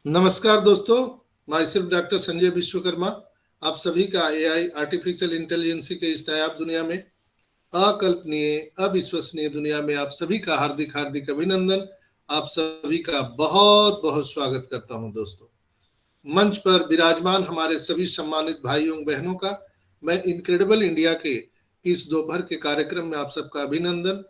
नमस्कार दोस्तों, मैं सिर्फ डॉक्टर संजय विश्वकर्मा आप सभी का एआई आर्टिफिशियल इंटेलिजेंसी के इस नायाब दुनिया में, अकल्पनीय अविश्वसनीय दुनिया में आप सभी का हार्दिक हार्दिक अभिनंदन। आप सभी का बहुत बहुत स्वागत करता हूं दोस्तों। मंच पर विराजमान हमारे सभी सम्मानित भाइयों बहनों का मैं इनक्रेडिबल इंडिया के इस दोपहर के कार्यक्रम में आप सबका अभिनंदन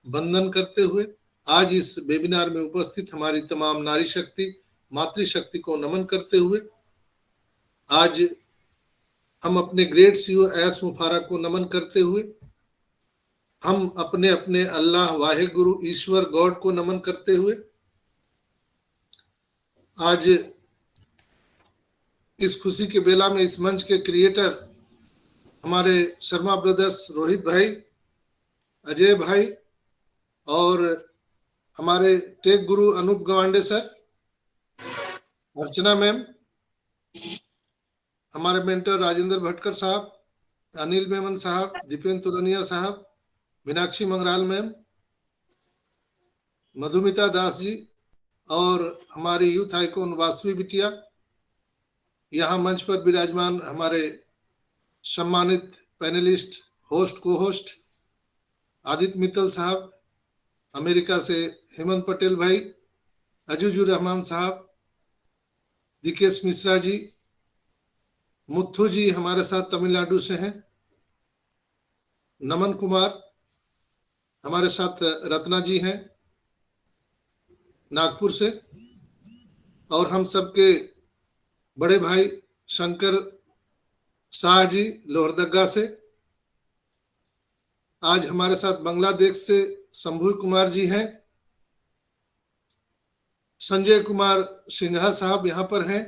वंदन करते हुए आज इस वेबिनार में उपस्थित हमारी तमाम नारी शक्ति मातृशक्ति को नमन करते हुए आज हम अपने ग्रेट सीईओ एस मुफारक को नमन करते हुए हम अपने अपने अल्लाह वाहे गुरु ईश्वर गॉड को नमन करते हुए आज इस खुशी के बेला में इस मंच के क्रिएटर हमारे शर्मा ब्रदर्स रोहित भाई, अजय भाई और हमारे टेक गुरु अनूप गवांडे सर, अर्चना मैम, हमारे मेंटर राजेंद्र भटकर साहब, अनिल मेमन साहब, दीपेंद्र तुरनिया साहब, मीनाक्षी मंगराल मैम, मधुमिता दास जी और हमारी यूथ आइकॉन वासवी बिटिया, यहाँ मंच पर विराजमान हमारे सम्मानित पैनलिस्ट होस्ट को होस्ट आदित्य मित्तल साहब, अमेरिका से हेमंत पटेल भाई, अजूजुर रहमान साहब, दिकेश मिश्रा जी, मुथु जी हमारे साथ तमिलनाडु से हैं, नमन कुमार हमारे साथ रत्ना जी हैं नागपुर से, और हम सबके बड़े भाई शंकर शाह जी लोहरदगा से। आज हमारे साथ बांग्लादेश से शंभू कुमार जी हैं, संजय कुमार सिन्हा साहब यहाँ पर हैं,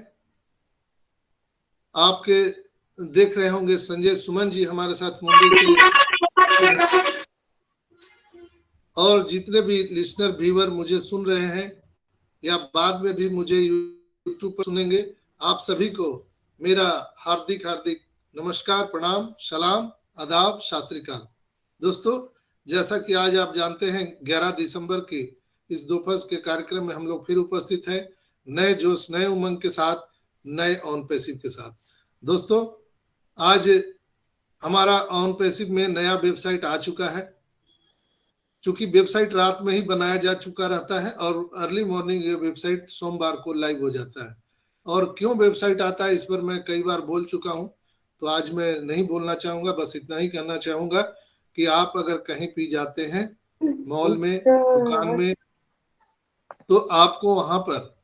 आपके देख रहे होंगे संजय सुमन जी हमारे साथ मुंबई से, और जितने भी लिसनर व्यूअर मुझे सुन रहे हैं या बाद में भी मुझे यूट्यूब पर सुनेंगे, आप सभी को मेरा हार्दिक हार्दिक नमस्कार, प्रणाम, सलाम, आदाब, सत श्री अकाल। दोस्तों, जैसा कि आज आप जानते हैं 11 दिसंबर के इस दोपहर के कार्यक्रम में हम लोग फिर उपस्थित हैं नए जोश नए उमंग के साथ, नए ऑन पैसिव के साथ। दोस्तों, आज हमारा ऑन पैसिव में नया वेबसाइट आ चुका है। चूंकि वेबसाइट रात में ही बनाया जा चुका रहता है और अर्ली मॉर्निंग ये वेबसाइट सोमवार को लाइव हो जाता है। और क्यों वेबसाइट आता है इस पर मैं कई बार बोल चुका हूं, तो आज मैं नहीं बोलना चाहूंगा, बस इतना ही कहना चाहूंगा कि आप अगर कहीं भी जाते हैं मॉल में, दुकान में, तो आपको वहां पर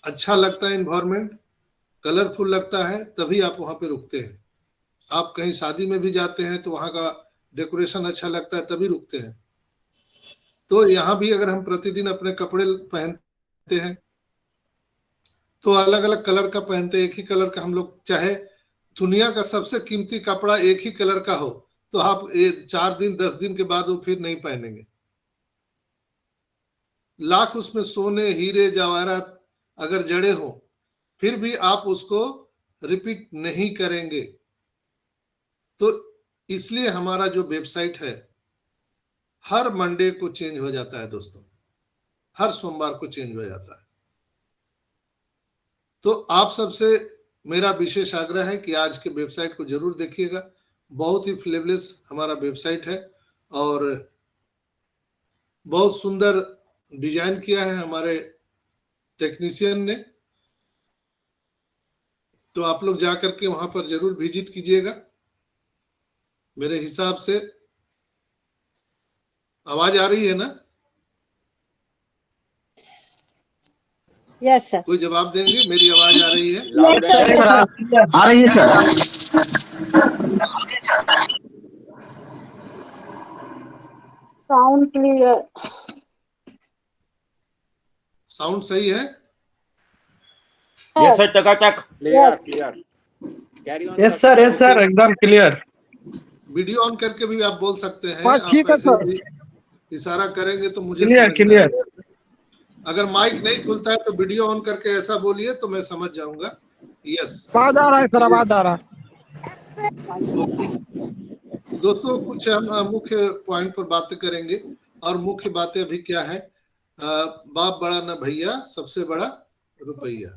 अच्छा लगता है, इन्वायरमेंट कलरफुल लगता है, तभी आप वहां पे रुकते हैं। आप कहीं शादी में भी जाते हैं तो वहां का डेकोरेशन अच्छा लगता है, तभी रुकते हैं। तो यहाँ भी अगर हम प्रतिदिन अपने कपड़े पहनते हैं तो अलग अलग कलर का पहनते हैं, एक ही कलर का हम लोग, चाहे दुनिया का सबसे कीमती कपड़ा एक ही कलर का हो तो आप 4 दिन 10 दिन के बाद वो फिर नहीं पहनेंगे। लाख उसमें सोने हीरे जवाहरात अगर जड़े हो फिर भी आप उसको रिपीट नहीं करेंगे। तो इसलिए हमारा जो वेबसाइट है हर मंडे को चेंज हो जाता है दोस्तों, हर सोमवार को चेंज हो जाता है। तो आप सबसे मेरा विशेष आग्रह है कि आज के वेबसाइट को जरूर देखिएगा। बहुत ही फ्लेवलेस हमारा वेबसाइट है और बहुत सुंदर डिजाइन किया है हमारे टेक्नीशियन ने। तो आप लोग जाकर के वहां पर जरूर विजिट कीजिएगा। मेरे हिसाब से आवाज आ रही है ना? Yes sir. कोई जवाब देंगे? मेरी आवाज आ रही है? आ रही है सर। Sound clear. साउंड सही है? यस सर, टकाटक क्लियर। यस सर, एकदम क्लियर। वीडियो ऑन करके भी आप बोल सकते हैं। हाँ, ठीक आप है सर। भी इशारा करेंगे तो मुझे क्लियर समझ में क्लियर। आएगा। अगर माइक नहीं खुलता है तो वीडियो ऑन करके ऐसा बोलिए तो मैं समझ जाऊंगा। यस, आवाज आ रहा है सर, आवाज आ रहा है। दोस्तों, कुछ हम मुख्य पॉइंट पर बातें करेंगे। और मुख्य बातें अभी क्या है बाप बड़ा न भैया, सबसे बड़ा रुपया।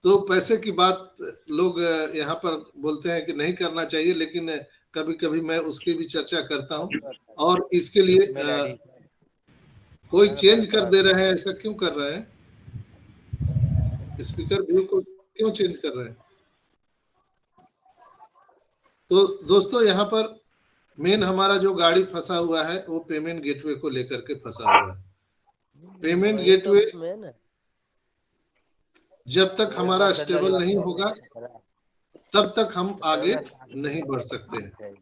तो पैसे की बात लोग यहाँ पर बोलते हैं कि नहीं करना चाहिए, लेकिन कभी कभी मैं उसकी भी चर्चा करता हूँ। और इसके लिए कोई चेंज कर दे रहे हैं, ऐसा क्यों कर रहे हैं? स्पीकर व्यू को क्यों चेंज कर रहे हैं? तो दोस्तों, यहाँ पर मेन हमारा जो गाड़ी फंसा हुआ है वो पेमेंट गेटवे को लेकर के फंसा हुआ है। पेमेंट गेटवे जब तक हमारा स्टेबल नहीं होगा तब तक हम आगे नहीं बढ़ सकते हैं।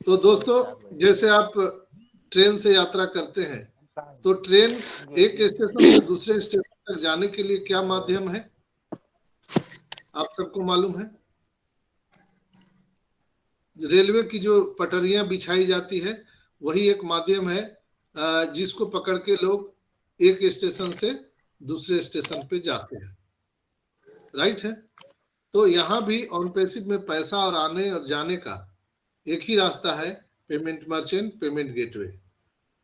तो दोस्तों, जैसे आप ट्रेन से यात्रा करते हैं तो ट्रेन एक स्टेशन से दूसरे स्टेशन तक जाने के लिए क्या माध्यम है, आप सबको मालूम है? रेलवे की जो पटरियां बिछाई जाती है वही एक माध्यम है जिसको पकड़ के लोग एक स्टेशन से दूसरे स्टेशन पे जाते हैं, राइट है? तो यहाँ भी ऑन पैसिव में पैसा और आने और जाने का एक ही रास्ता है, पेमेंट मर्चेंट, पेमेंट गेटवे।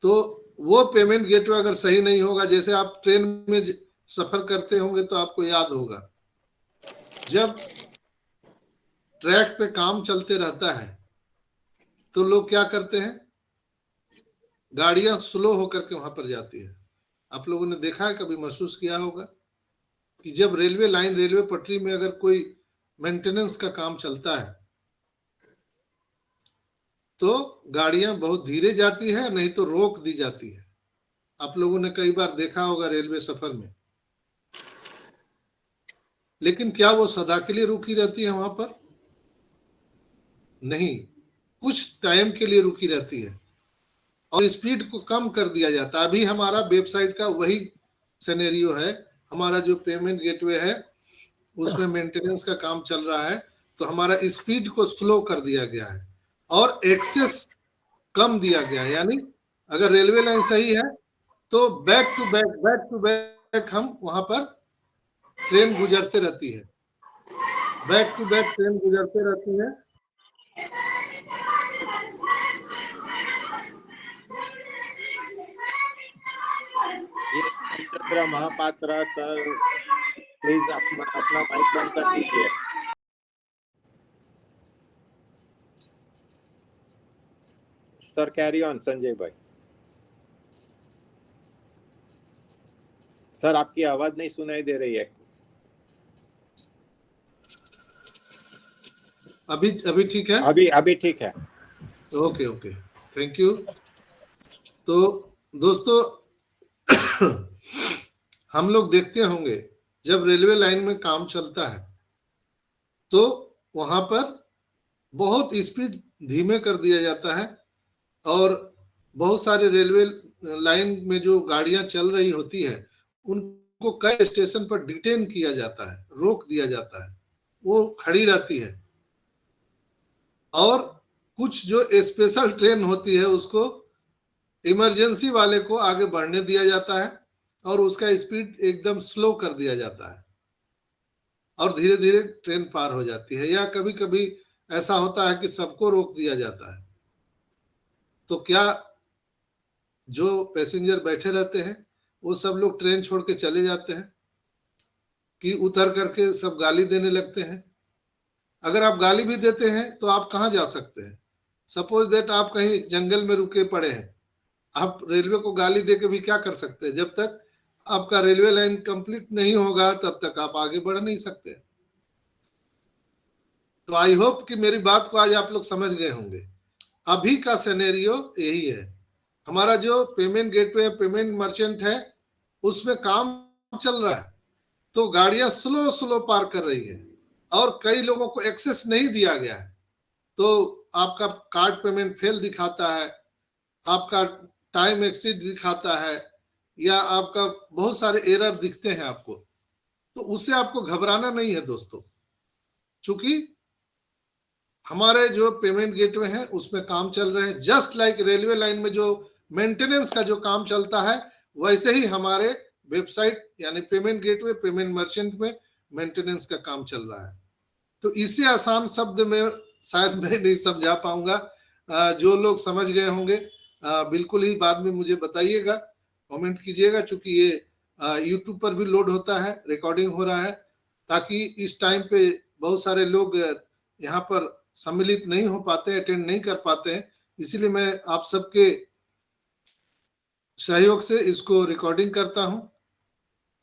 तो वो पेमेंट गेटवे अगर सही नहीं होगा, जैसे आप ट्रेन में सफर करते होंगे तो आपको याद होगा, जब ट्रैक पे काम चलते रहता है तो लोग क्या करते हैं, गाड़ियां स्लो होकर के वहां पर जाती है। आप लोगों ने देखा है, कभी महसूस किया होगा कि जब रेलवे लाइन, रेलवे पटरी में अगर कोई मेंटेनेंस का काम चलता है तो गाड़ियां बहुत धीरे जाती है, नहीं तो रोक दी जाती है। आप लोगों ने कई बार देखा होगा रेलवे सफर में। लेकिन क्या वो सदा के लिए रुकी रहती है वहां पर? नहीं, कुछ टाइम के लिए रुकी रहती है और स्पीड को कम कर दिया जाता है। अभी हमारा वेबसाइट का वही सिनेरियो है। हमारा जो पेमेंट गेटवे है उसमें मेंटेनेंस का काम चल रहा है, तो हमारा स्पीड को स्लो कर दिया गया है और एक्सेस कम दिया गया है। यानी अगर रेलवे लाइन सही है तो बैक टू बैक हम वहां पर ट्रेन गुजरते रहती है, बैक टू बैक ट्रेन गुजरते रहती है। चंद्र महापात्रा सर, प्लीज अपना माइक बंद कर दीजिए। सर कैरी ऑन संजय भाई। सर आपकी आवाज नहीं सुनाई दे रही है। अभी ठीक है? अभी ठीक है। Okay, thank you. तो दोस्तों, हम लोग देखते होंगे जब रेलवे लाइन में काम चलता है तो वहां पर बहुत स्पीड धीमे कर दिया जाता है और बहुत सारे रेलवे लाइन में जो गाड़ियां चल रही होती है उनको कई स्टेशन पर डिटेन किया जाता है, रोक दिया जाता है, वो खड़ी रहती है। और कुछ जो स्पेशल ट्रेन होती है उसको इमरजेंसी वाले को आगे बढ़ने दिया जाता है और उसका स्पीड एकदम स्लो कर दिया जाता है और धीरे धीरे ट्रेन पार हो जाती है। या कभी कभी ऐसा होता है कि सबको रोक दिया जाता है। तो क्या जो पैसेंजर बैठे रहते हैं वो सब लोग ट्रेन छोड़ के चले जाते हैं कि उतर करके सब गाली देने लगते हैं? अगर आप गाली भी देते हैं तो आप कहाँ जा सकते हैं? सपोज दैट आप कहीं जंगल में रुके पड़े हैं, आप रेलवे को गाली दे के भी क्या कर सकते हैं? जब तक आपका रेलवे लाइन कंप्लीट नहीं होगा तब तक आप आगे बढ़ नहीं सकते। तो आई होप कि मेरी बात को आज आप लोग समझ गए होंगे। अभी का सिनेरियो यही है। हमारा जो पेमेंट गेटवे, पेमेंट मर्चेंट है, उसमें काम चल रहा है तो गाड़ियां स्लो पार कर रही है और कई लोगों को एक्सेस नहीं दिया गया है, तो आपका कार्ड पेमेंट फेल दिखाता है, आपका टाइम एक्सीड दिखाता है, या आपका बहुत सारे एरर दिखते हैं आपको। तो उससे आपको घबराना नहीं है दोस्तों, चूंकि हमारे जो पेमेंट गेटवे हैं उसमें काम चल रहे हैं। जस्ट लाइक रेलवे लाइन में जो मेंटेनेंस का जो काम चलता है वैसे ही हमारे वेबसाइट यानी पेमेंट गेटवे, पेमेंट मर्चेंट में मेंटेनेंस का काम चल रहा है। तो इससे आसान शब्द में शायद मैं नहीं समझा पाऊंगा। जो लोग समझ गए होंगे बिल्कुल ही बाद में मुझे बताइएगा कमेंट कीजिएगा, चूंकि ये यूट्यूब पर भी लोड होता है, रिकॉर्डिंग हो रहा है, ताकि इस टाइम पे बहुत सारे लोग यहाँ पर सम्मिलित नहीं हो पाते, अटेंड नहीं कर पाते हैं। इसीलिए मैं आप सबके सहयोग से इसको रिकॉर्डिंग करता हूं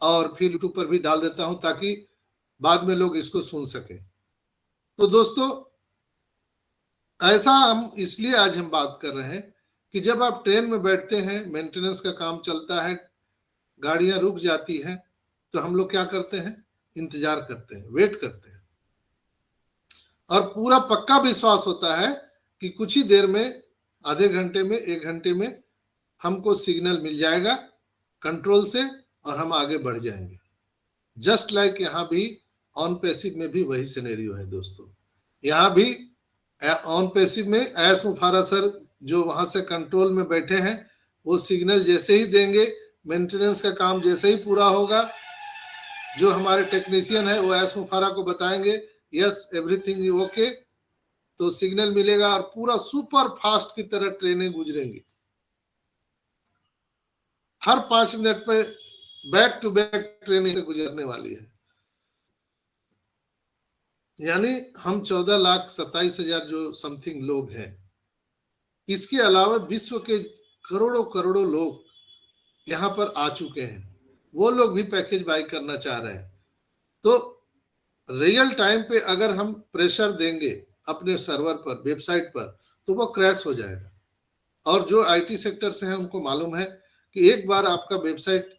और फिर यूट्यूब पर भी डाल देता हूं, ताकि बाद में लोग इसको सुन सके। तो दोस्तों, ऐसा हम इसलिए आज हम बात कर रहे हैं कि जब आप ट्रेन में बैठते हैं, मेंटेनेंस का काम चलता है, गाड़ियां रुक जाती हैं, तो हम लोग क्या करते हैं? इंतजार करते हैं, वेट करते हैं, और पूरा पक्का विश्वास होता है कि कुछ ही देर में, आधे घंटे में, 1 घंटे में हमको सिग्नल मिल जाएगा कंट्रोल से और हम आगे बढ़ जाएंगे। जस्ट लाइक यहाँ भी ऑन पैसिव में भी वही सिनेरियो है दोस्तों। यहाँ भी ऑन पैसिव में एस मुफारा सर जो वहां से कंट्रोल में बैठे हैं, वो सिग्नल जैसे ही देंगे, मेंटेनेंस का काम जैसे ही पूरा होगा, जो हमारे टेक्नीशियन है वो एस मुफारा को बताएंगे यस एवरीथिंग इज ओके, तो सिग्नल मिलेगा और पूरा सुपर फास्ट की तरह ट्रेनें गुजरेंगी। हर 5 मिनट में बैक टू बैक ट्रेन से गुजरने वाली है। यानी हम 14,27,000 जो समथिंग लोग हैं, इसके अलावा विश्व के करोड़ों करोड़ों लोग यहाँ पर आ चुके हैं, वो लोग भी पैकेज बाय करना चाह रहे हैं। तो रियल टाइम पे अगर हम प्रेशर देंगे अपने सर्वर पर, वेबसाइट पर, तो वो क्रैश हो जाएगा। और जो आईटी सेक्टर से हैं उनको मालूम है कि एक बार आपका वेबसाइट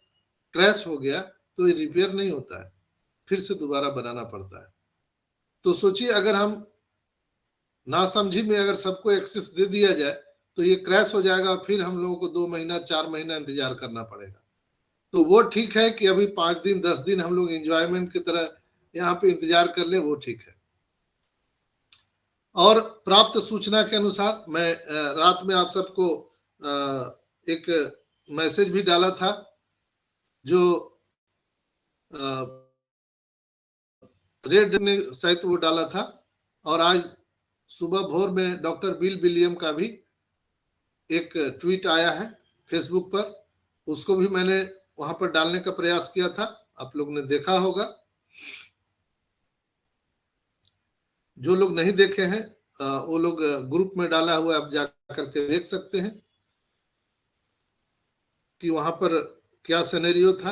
क्रैश हो गया तो ये रिपेयर नहीं होता है, फिर से दोबारा बनाना पड़ता है। तो सोचिए, अगर हम नासमझी में अगर सबको एक्सेस दे दिया जाए तो ये क्रैश हो जाएगा, फिर हम लोगों को 2 महीना 4 महीना इंतजार करना पड़ेगा। तो वो ठीक है कि अभी 5 दिन 10 दिन हम लोग एंजॉयमेंट की तरह यहाँ पे इंतजार कर ले, वो ठीक है। और प्राप्त सूचना के अनुसार मैं रात में आप सबको एक मैसेज भी डाला था, जो रेड ने शायद वो डाला था, और आज सुबह भोर में डॉक्टर बिल विलियम का भी एक ट्वीट आया है फेसबुक पर, उसको भी मैंने वहां पर डालने का प्रयास किया था, आप लोग ने देखा होगा। जो लोग नहीं देखे हैं वो लोग ग्रुप में डाला हुआ, आप जा करके देख सकते हैं कि वहां पर क्या सिनेरियो था।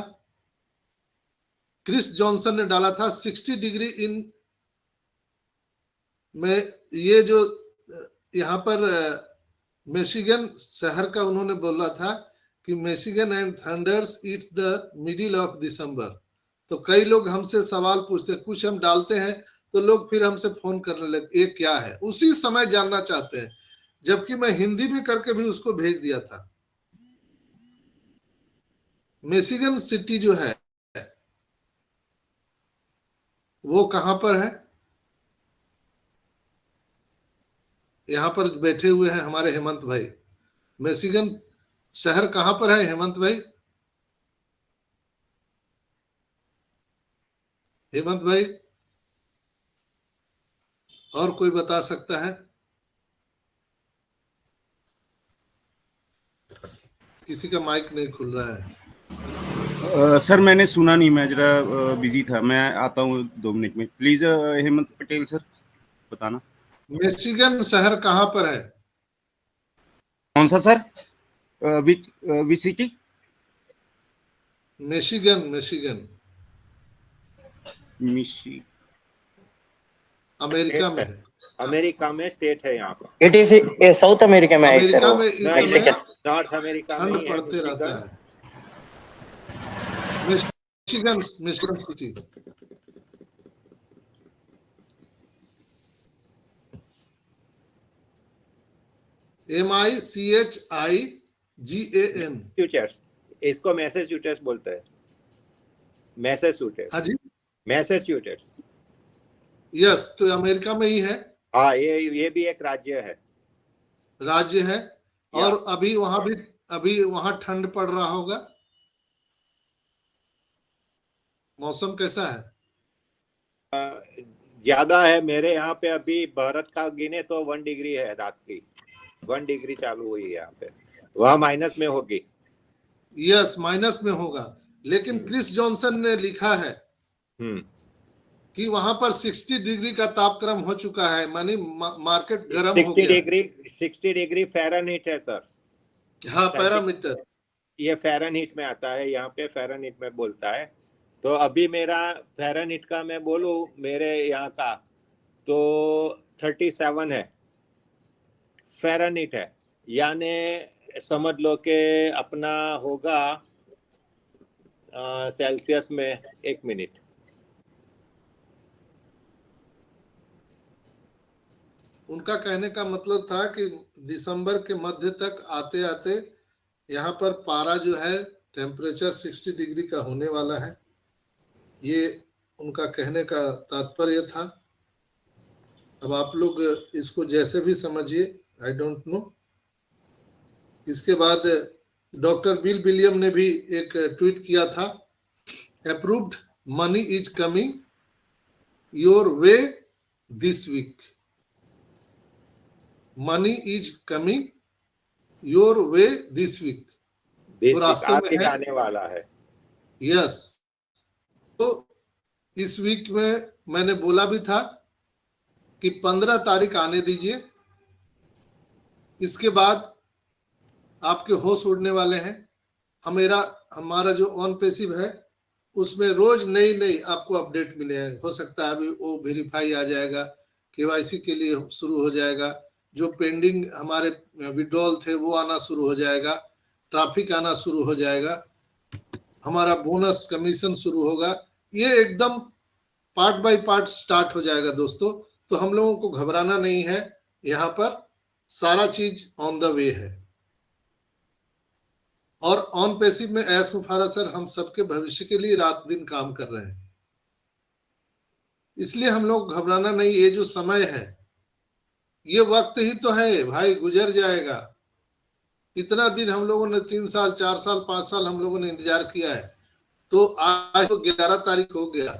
क्रिस जॉनसन ने डाला था 60 डिग्री इन में, ये जो यहाँ पर मिशिगन शहर का उन्होंने बोला था कि Michigan and thunder's it's the middle of December. तो कई लोग हमसे सवाल पूछते, कुछ हम डालते हैं तो लोग फिर हमसे फोन करने लगते, ये क्या है, उसी समय जानना चाहते हैं, जबकि मैं हिंदी में करके भी उसको भेज दिया था। मिशिगन सिटी जो है वो कहां पर है? यहाँ पर बैठे हुए हैं हमारे हेमंत भाई। मिशिगन शहर कहां पर है हेमंत भाई? हेमंत भाई, और कोई बता सकता है? किसी का माइक नहीं खुल रहा है। सर मैंने सुना नहीं, मैं जरा बिजी था, मैं आता हूँ 2 मिनट में। प्लीज हेमंत पटेल सर बताना। मिशिगन शहर कहां पर है? कौन सा sir? Which city? Michigan. Michigan America में है। अमेरिका में स्टेट है यहाँ पर। इट इज साउथ अमेरिका में है अमेरिका में इस समय नॉर्थ अमेरिका में ठंड पड़ते रहता है। Michigan city. MICHIGAN। इसको मैसेच्यूसेट्स बोलते हैं। मैसेच्यूसेट्स। हाँ जी, मैसेच्यूसेट्स। यस, तो अमेरिका में ही है। हाँ, ये भी एक राज्य है। राज्य है। और अभी वहां ठंड पड़ रहा होगा। मौसम कैसा है? ज्यादा है। मेरे यहाँ पे अभी भारत का गिने तो 1 डिग्री है, रात की 1 डिग्री चालू हुई है यहाँ पे, वहाँ माइनस में होगी। यस माइनस में होगा, लेकिन क्रिस जॉनसन ने लिखा है कि वहां पर 60 डिग्री का तापक्रम हो चुका है, मानी मार्केट गर्म हो गया। 60 डिग्री फ़ारेनहीट है सर। हाँ पैरामीटर, ये फ़ारेनहीट में आता है, यहाँ पे फ़ारेनहीट में बोलता है। तो अभी मेरा फ़ारेनहीट का मैं बोलूँ मेरे यहाँ का तो 37 है, फ़ारेनहीट है, यानी समझ लो कि अपना होगा सेल्सियस में 1 मिनट। उनका कहने का मतलब था कि दिसंबर के मध्य तक आते आते यहाँ पर पारा जो है टेम्परेचर 60 डिग्री का होने वाला है, ये उनका कहने का तात्पर्य था। अब आप लोग इसको जैसे भी समझिए, आई डोंट नो। इसके बाद डॉक्टर बिल विलियम ने भी एक ट्वीट किया था, approved money is coming your way this week, money is coming your way this week, वो रास्ते में है, आने वाला है। यस। तो इस वीक में मैंने बोला भी था कि 15 तारीख आने दीजिए, इसके बाद आपके होश उड़ने वाले हैं। हमारा जो ऑन पैसिव है उसमें रोज नई नई आपको अपडेट मिले हैं। हो सकता है अभी वो वेरीफाई आ जाएगा, केवाईसी के लिए शुरू हो जाएगा, जो पेंडिंग हमारे विड्रॉल थे वो आना शुरू हो जाएगा, ट्रैफिक आना शुरू हो जाएगा, हमारा बोनस कमीशन शुरू होगा। ये एकदम पार्ट बाय पार्ट स्टार्ट हो जाएगा दोस्तों। तो हम लोगों को घबराना नहीं है, यहाँ पर सारा चीज ऑन द वे है। और ऑन पैसिव में एस मुफारा सर हम सबके भविष्य के लिए रात दिन काम कर रहे हैं, इसलिए हम लोग घबराना नहीं। ये जो समय है ये वक्त ही तो है भाई, गुजर जाएगा। इतना दिन हम लोगों ने 3 साल 4 साल 5 साल हम लोगों ने इंतजार किया है, तो आज तो 11 तारीख हो गया।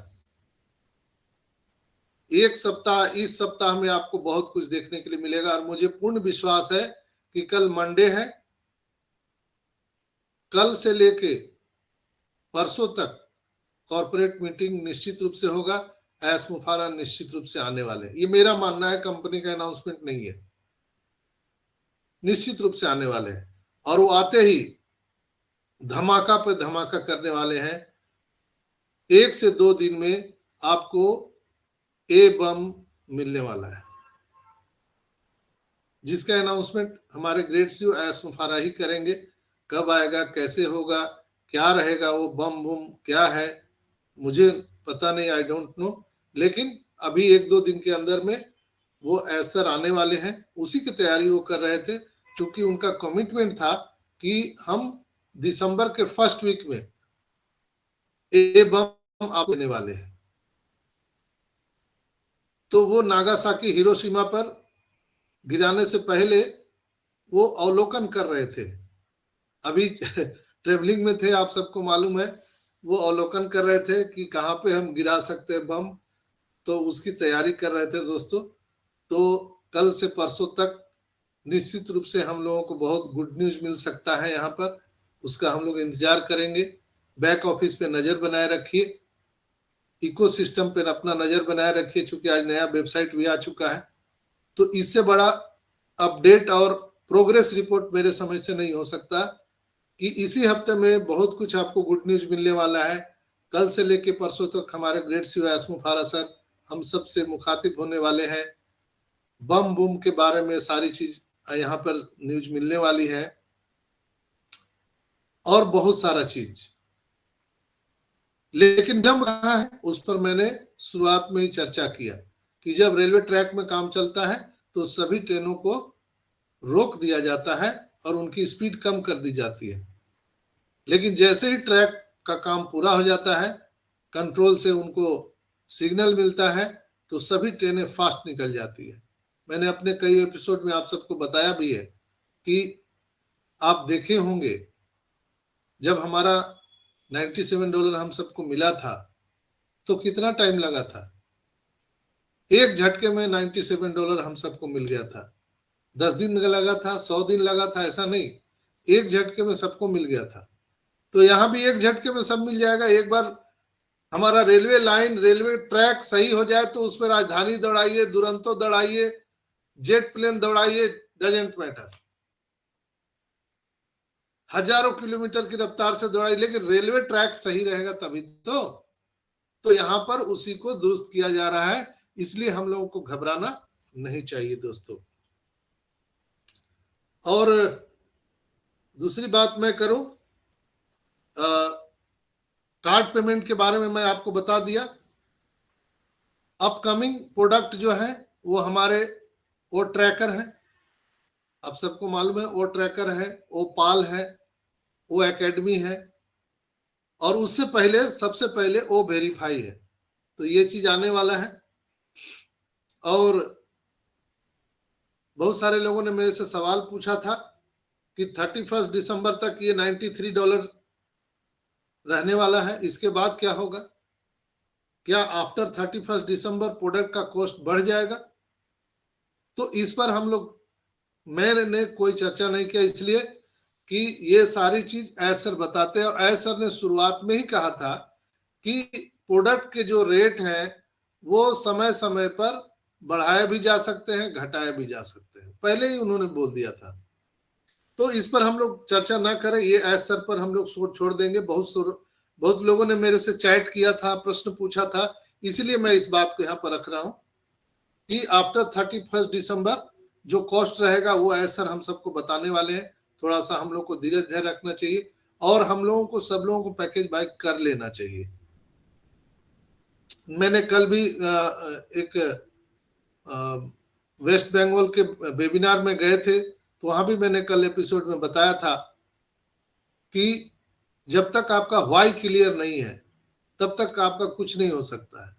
एक सप्ताह, इस सप्ताह में आपको बहुत कुछ देखने के लिए मिलेगा और मुझे पूर्ण विश्वास है कि कल मंडे है, कल से लेके परसों तक कॉर्पोरेट मीटिंग निश्चित रूप से होगा, एस मुफारा निश्चित रूप से आने वाले हैं। ये मेरा मानना है, कंपनी का अनाउंसमेंट नहीं है, निश्चित रूप से आने वाले हैं। और वो आते ही धमाका पर धमाका करने वाले हैं। 1 से 2 दिन में आपको ए बम मिलने वाला है, जिसका अनाउंसमेंट हमारे ग्रेट सीईओ एस मुफारा ही करेंगे। कब आएगा, कैसे होगा, क्या रहेगा, वो बम बुम क्या है मुझे पता नहीं, आई डोंट नो। लेकिन अभी 1-2 दिन के अंदर में वो ऐसर आने वाले हैं, उसी की तैयारी वो कर रहे थे, क्योंकि उनका कमिटमेंट था कि हम दिसंबर के फर्स्ट वीक में ए बम आप देने वाले हैं। तो वो नागासाकी हिरोशिमा पर गिराने से पहले वो अवलोकन कर रहे थे। अभी ट्रेवलिंग में थे, आप सबको मालूम है, वो अवलोकन कर रहे थे कि कहाँ पे हम गिरा सकते हैं बम, तो उसकी तैयारी कर रहे थे दोस्तों। तो कल से परसों तक निश्चित रूप से हम लोगों को बहुत गुड न्यूज मिल सकता है यहाँ पर, उसका हम लोग इंतजार करेंगे। बैक ऑफिस पे नजर बनाए रखिए, इकोसिस्टम पे अपना नजर बनाए रखिए, चूंकि आज नया वेबसाइट भी आ चुका है। तो इससे बड़ा अपडेट और प्रोग्रेस रिपोर्ट मेरे समझ से नहीं हो सकता कि इसी हफ्ते में बहुत कुछ आपको गुड न्यूज मिलने वाला है। कल से लेके परसों तक हमारे ग्रेट सीईओ एस मुफारा सर हम सब से मुखातिब होने वाले हैं। बम बुम के बारे में सारी चीज यहाँ पर न्यूज मिलने वाली है और बहुत सारा चीज। लेकिन जब कहाँ है उस पर मैंने शुरुआत में ही चर्चा किया कि जब रेलवे ट्रैक में काम चलता है तो सभी ट्रेनों को रोक दिया जाता है और उनकी स्पीड कम कर दी जाती है। लेकिन जैसे ही ट्रैक का काम पूरा हो जाता है, कंट्रोल से उनको सिग्नल मिलता है, तो सभी ट्रेनें फास्ट निकल जाती है। मैंने अपने कई एपिसोड में आप सबको बताया भी है कि आप देखे होंगे जब हमारा $97 हम सबको मिला था तो कितना टाइम लगा था। एक झटके में $97 हम सबको मिल गया था। 10 दिन लगा था, 100 दिन लगा था, ऐसा नहीं, एक झटके में सबको मिल गया था। तो यहाँ भी एक झटके में सब मिल जाएगा। एक बार हमारा रेलवे लाइन, रेलवे ट्रैक सही हो जाए तो उसमें राजधानी दौड़ाइए, दुरंतो दौड़ाइए, जेट प्लेन दौड़ाइए, डजेंट मैटर, हजारों किलोमीटर की रफ्तार से दौड़ाइए, लेकिन रेलवे ट्रैक सही रहेगा तभी तो यहाँ पर उसी को दुरुस्त किया जा रहा है। इसलिए हम लोगों को घबराना नहीं चाहिए दोस्तों। और दूसरी बात मैं करूं, कार्ड पेमेंट के बारे में मैं आपको बता दिया। अपकमिंग प्रोडक्ट जो है वो हमारे ओ ट्रैकर है, आप सबको मालूम है, ओ ट्रैकर है, ओ पाल है, ओ एकेडमी है, और उससे पहले सबसे पहले ओ वेरीफाई है। तो ये चीज आने वाला है। और बहुत सारे लोगों ने मेरे से सवाल पूछा था कि 31 दिसंबर तक ये $93 रहने वाला है, इसके बाद क्या होगा? क्या आफ्टर 31 दिसंबर प्रोडक्ट का कॉस्ट बढ़ जाएगा? तो इस पर हम लोग, मैंने कोई चर्चा नहीं किया, इसलिए कि ये सारी चीज एस सर बताते हैं। और एस सर ने शुरुआत में ही कहा था कि प्रोडक्ट के जो रेट हैं वो समय समय पर बढ़ाए भी जा सकते हैं, घटाए भी जा सकते हैं, पहले ही उन्होंने बोल दिया था। तो इस पर हम लोग चर्चा ना करें, ये एस सर पर हम लोग छोड़ देंगे। बहुत लोगों ने मेरे से चैट किया था, प्रश्न पूछा था, इसीलिए मैं इस बात को यहाँ पर रख रहा हूँ कि आफ्टर 31 दिसंबर जो कॉस्ट रहेगा वो एस सर हम सबको बताने वाले हैं। थोड़ा सा हम लोग को धीरज रखना चाहिए और हम लोगों को, सब लोगों को पैकेज बाय कर लेना चाहिए। मैंने कल भी एक वेस्ट बंगाल के वेबिनार में गए थे, तो वहां भी मैंने कल एपिसोड में बताया था कि जब तक आपका व्हाई क्लियर नहीं है तब तक आपका कुछ नहीं हो सकता है।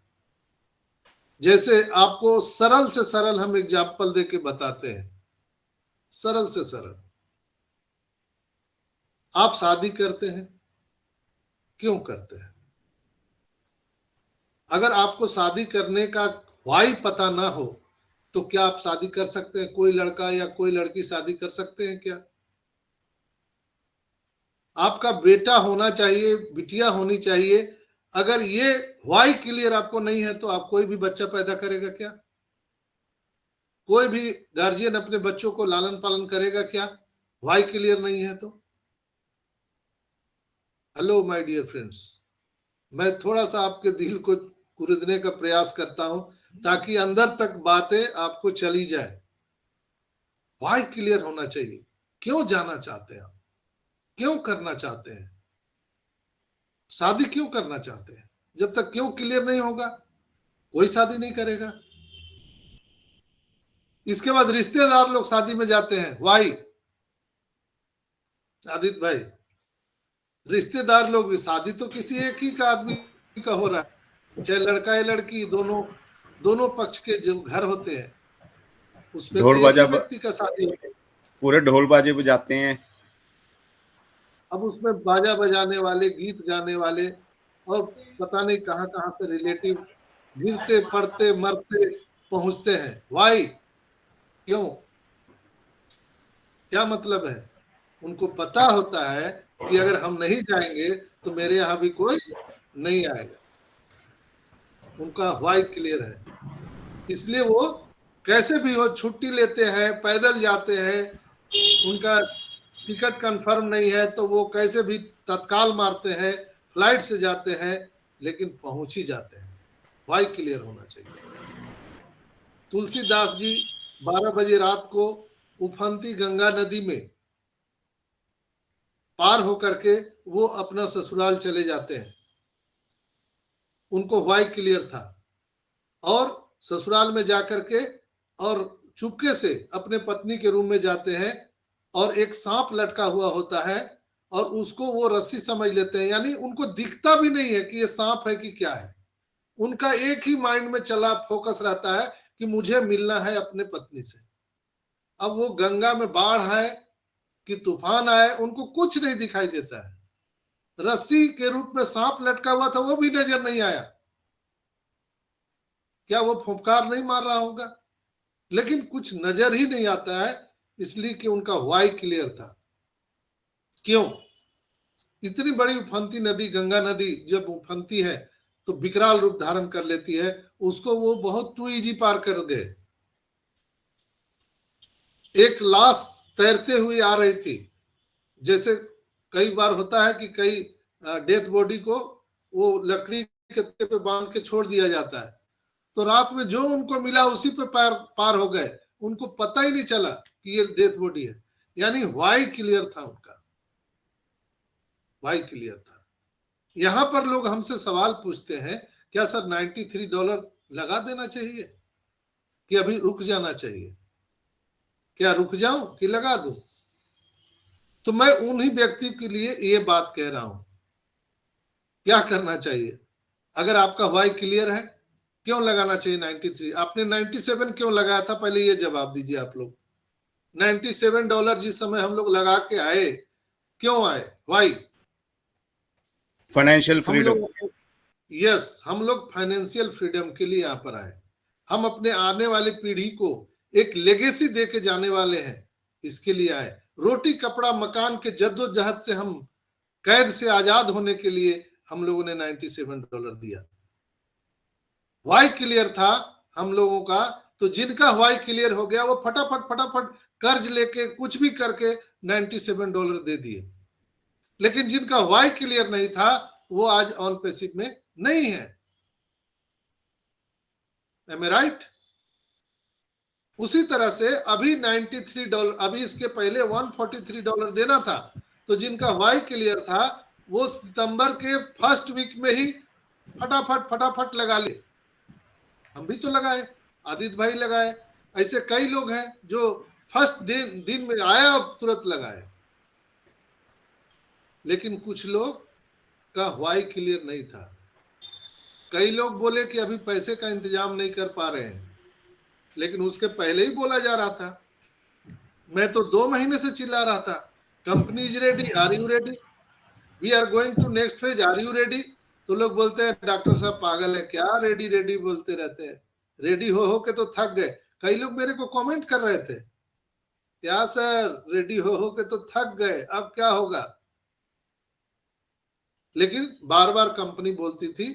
जैसे आपको सरल से सरल हम एग्जाम्पल देके बताते हैं, सरल से सरल। आप शादी करते हैं, क्यों करते हैं? अगर आपको शादी करने का व्हाई पता ना हो तो क्या आप शादी कर सकते हैं? कोई लड़का या कोई लड़की शादी कर सकते हैं क्या? आपका बेटा होना चाहिए, बिटिया होनी चाहिए। अगर ये व्हाई क्लियर आपको नहीं है तो आप कोई भी बच्चा पैदा करेगा क्या? कोई भी गार्जियन अपने बच्चों को लालन पालन करेगा क्या? व्हाई क्लियर नहीं है तो। हेलो माय डियर फ्रेंड्स, मैं थोड़ा सा आपके दिल को कुरेदने का प्रयास करता हूं ताकि अंदर तक बातें आपको चली जाए। व्हाई क्लियर होना चाहिए। क्यों जाना चाहते हैं आप? क्यों करना चाहते हैं? शादी क्यों करना चाहते हैं? जब तक क्यों क्लियर नहीं होगा कोई शादी नहीं करेगा। इसके बाद रिश्तेदार लोग शादी में जाते हैं, व्हाई? आदित्य भाई, रिश्तेदार लोग, शादी तो किसी एक ही का आदमी का हो रहा है, चाहे लड़का या लड़की, दोनों पक्ष के जो घर होते हैं उसमें तो एक ही व्यक्ति का शादी होता है। पूरे ढोल बाजे बजाते हैं। अब उसमें बाजा बजाने वाले, गीत गाने वाले, और पता नहीं कहां कहां से रिलेटिव गिरते पड़ते मरते पहुंचते हैं। व्हाई? क्यों? क्या मतलब है? उनको पता होता है कि अगर हम नहीं जाएंगे तो मेरे यहाँ भी कोई नहीं आएगा। उनका व्हाई क्लियर है, इसलिए वो कैसे भी हो छुट्टी लेते हैं, पैदल जाते हैं। उनका टिकट कंफर्म नहीं है तो वो कैसे भी तत्काल मारते हैं, फ्लाइट से जाते हैं, लेकिन पहुंच ही जाते हैं। व्हाई क्लियर होना चाहिए। तुलसीदास जी 12 बजे रात को उफनती गंगा नदी में पार होकर के वो अपना ससुराल चले जाते हैं। उनको व्हाई क्लियर था, और ससुराल में जाकर के और चुपके से अपने पत्नी के रूम में जाते हैं, और एक सांप लटका हुआ होता है और उसको वो रस्सी समझ लेते हैं। यानी उनको दिखता भी नहीं है कि ये सांप है कि क्या है। उनका एक ही माइंड में चला फोकस रहता है कि मुझे मिलना है अपने पत्नी से। अब वो गंगा में बाढ़ है कि तूफान आए, उनको कुछ नहीं दिखाई देता है। रस्सी के रूप में सांप लटका हुआ था वो भी नजर नहीं आया। क्या वो फुफकार नहीं मार रहा होगा? लेकिन कुछ नजर ही नहीं आता है, इसलिए कि उनका व्हाई क्लियर था। क्यों? इतनी बड़ी उफनती नदी गंगा नदी जब उफनती है तो विकराल रूप धारण कर लेती है, उसको वो बहुत टू इजी पार कर गए। एक लाश तैरते हुए आ रही थी, जैसे कई बार होता है कि कई डेथ बॉडी को वो लकड़ी के पे बांध के छोड़ दिया जाता है, तो रात में जो उनको मिला उसी पे पार हो गए, उनको पता ही नहीं चला कि ये डेथ बॉडी है। यानी वाई क्लियर था उनका, वाई क्लियर था। यहां पर लोग हमसे सवाल पूछते हैं, क्या सर $93 लगा देना चाहिए कि अभी रुक जाना चाहिए, क्या रुक जाऊं कि लगा दूं? तो मैं उन्हीं व्यक्ति के लिए ये बात कह रहा हूं, क्या करना चाहिए? अगर आपका वाई क्लियर है, क्यों लगाना चाहिए 93? आपने 97 क्यों लगाया था, पहले ये जवाब दीजिए आप लोग। $97 जिस समय हम लोग लगा के आए, क्यों आए? वाई? Financial freedom. यस, हम लोग फाइनेंशियल फ्रीडम के लिए यहाँ पर आए। हम अपने आने वाली पीढ़ी को एक लेगेसी दे के जाने वाले हैं, इसके लिए आए। रोटी कपड़ा मकान के जद्दोजहद से हम कैद से आजाद होने के लिए हम लोगों ने $97 दिया। वाई क्लियर था हम लोगों का, तो जिनका वाई क्लियर हो गया वो फटाफट कर्ज लेके कुछ भी करके $97 दे दिए। लेकिन जिनका वाई क्लियर नहीं था वो आज ऑन पैसिव में नहीं है। एम आई राइट? उसी तरह से अभी $93, अभी इसके पहले $143 देना था, तो जिनका वाई क्लियर था वो सितंबर के फर्स्ट वीक में ही फटाफट लगा ले। हम भी तो लगाए, आदित्य भाई लगाए, ऐसे कई लोग हैं जो फर्स्ट दिन में आया और तुरंत लगाए। लेकिन कुछ लोग का वाई क्लियर नहीं था। कई लोग बोले कि अभी पैसे का इंतजाम नहीं कर पा रहे हैं, लेकिन उसके पहले ही बोला जा रहा था। मैं तो 2 महीने से चिल्ला रहा था, company is ready, are you ready, we are going to next phase, are you ready? तो लोग बोलते हैं डॉक्टर साहब पागल है क्या, रेडी रेडी बोलते रहते हैं। रेडी हो के तो थक गए। कई लोग मेरे को कमेंट कर रहे थे, क्या सर रेडी हो के तो थक गए, अब क्या होगा? लेकिन बार बार कंपनी बोलती थी,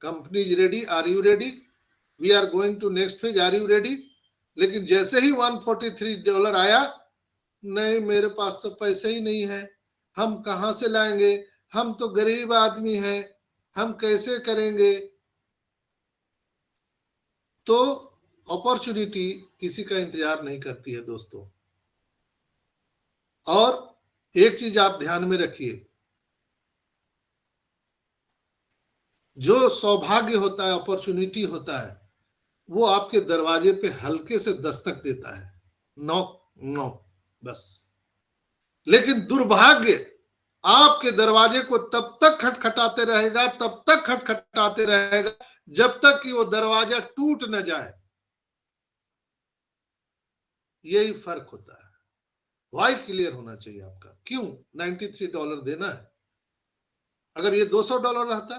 company is ready, are you ready, we are going to next phase, are you ready? लेकिन जैसे ही $143 आया, नहीं मेरे पास तो पैसे ही नहीं है, हम कहां से लाएंगे, हम तो गरीब आदमी हैं, हम कैसे करेंगे? तो अपॉर्चुनिटी किसी का इंतजार नहीं करती है दोस्तों। और एक चीज आप ध्यान में रखिए, जो सौभाग्य होता है, अपॉर्चुनिटी होता है, वो आपके दरवाजे पे हल्के से दस्तक देता है, नॉक नॉक बस। लेकिन दुर्भाग्य आपके दरवाजे को तब तक खटखटाते रहेगा, तब तक खटखटाते रहेगा जब तक कि वो दरवाजा टूट न जाए। यही फर्क होता है। वाई क्लियर होना चाहिए आपका। क्यों $93 देना है? अगर ये $200 रहता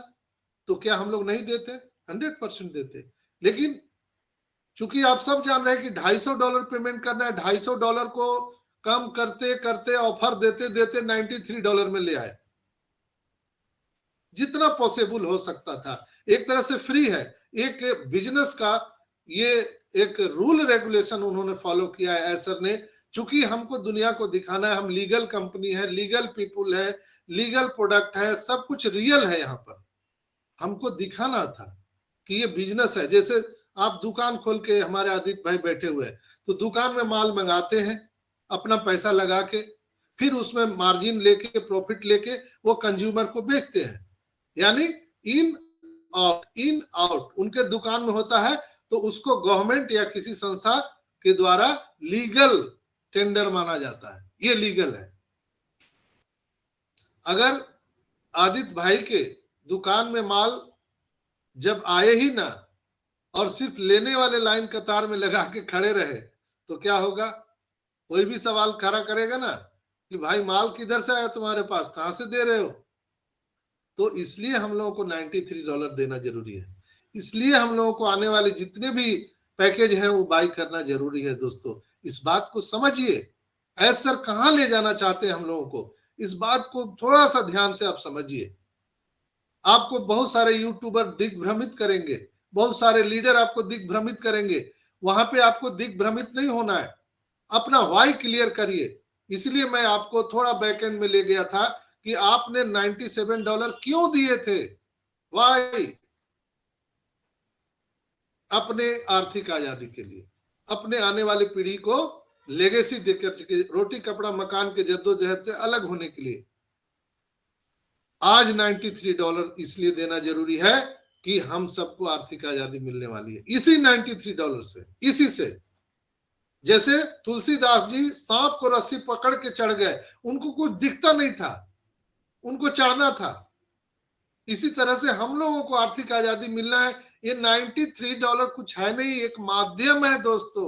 तो क्या हम लोग नहीं देते? 100% देते। लेकिन चूंकि आप सब जान रहे हैं कि $250 पेमेंट करना है, $250 को कम करते करते ऑफर देते देते $93 में ले आए, जितना पॉसिबल हो सकता था। एक तरह से फ्री है। एक बिजनेस का ये एक रूल रेगुलेशन उन्होंने फॉलो किया है एसर ने। चूंकि हमको दुनिया को दिखाना है, हम लीगल कंपनी है, लीगल पीपुल है, लीगल प्रोडक्ट है, सब कुछ रियल है। यहाँ पर हमको दिखाना था कि ये बिजनेस है। जैसे आप दुकान खोल के, हमारे आदित्य भाई बैठे हुए हैं, तो दुकान में माल मंगाते हैं अपना पैसा लगा के, फिर उसमें मार्जिन लेके, प्रॉफिट लेके वो कंज्यूमर को बेचते हैं। यानी इन आउट उनके दुकान में होता है, तो उसको गवर्नमेंट या किसी संस्था के द्वारा लीगल टेंडर माना जाता है। ये लीगल है। अगर आदित्य भाई के दुकान में माल जब आए ही ना और सिर्फ लेने वाले लाइन कतार में लगा के खड़े रहे, तो क्या होगा? कोई भी सवाल खड़ा करेगा ना कि भाई माल किधर से आया तुम्हारे पास, कहां से दे रहे हो? तो इसलिए हम लोगों को $93 देना जरूरी है। इसलिए हम लोगों को आने वाले जितने भी पैकेज हैं वो बाई करना जरूरी है। दोस्तों इस बात को समझिए, एसर कहां ले जाना चाहते हैं हम लोगों को। इस बात को थोड़ा सा ध्यान से आप समझिए। आपको बहुत सारे यूट्यूबर दिग्भ्रमित करेंगे, बहुत सारे लीडर आपको दिग्भ्रमित करेंगे, वहां पे आपको दिग्भ्रमित नहीं होना है। अपना वाई क्लियर करिए। इसलिए मैं आपको थोड़ा बैकएंड में ले गया था कि आपने $97 क्यों दिए थे, वाई? अपने आर्थिक आजादी के लिए, अपने आने वाली पीढ़ी को लेगेसी देकर, रोटी कपड़ा मकान के जद्दोजहद से अलग होने के लिए। आज $93 इसलिए देना जरूरी है कि हम सबको आर्थिक आजादी मिलने वाली है इसी $93 से, इसी से। जैसे तुलसीदास जी सांप को रस्सी पकड़ के चढ़ गए, उनको कुछ दिखता नहीं था, उनको चढ़ना था। इसी तरह से हम लोगों को आर्थिक आजादी मिलना है। ये $93 कुछ है नहीं, एक माध्यम है दोस्तों।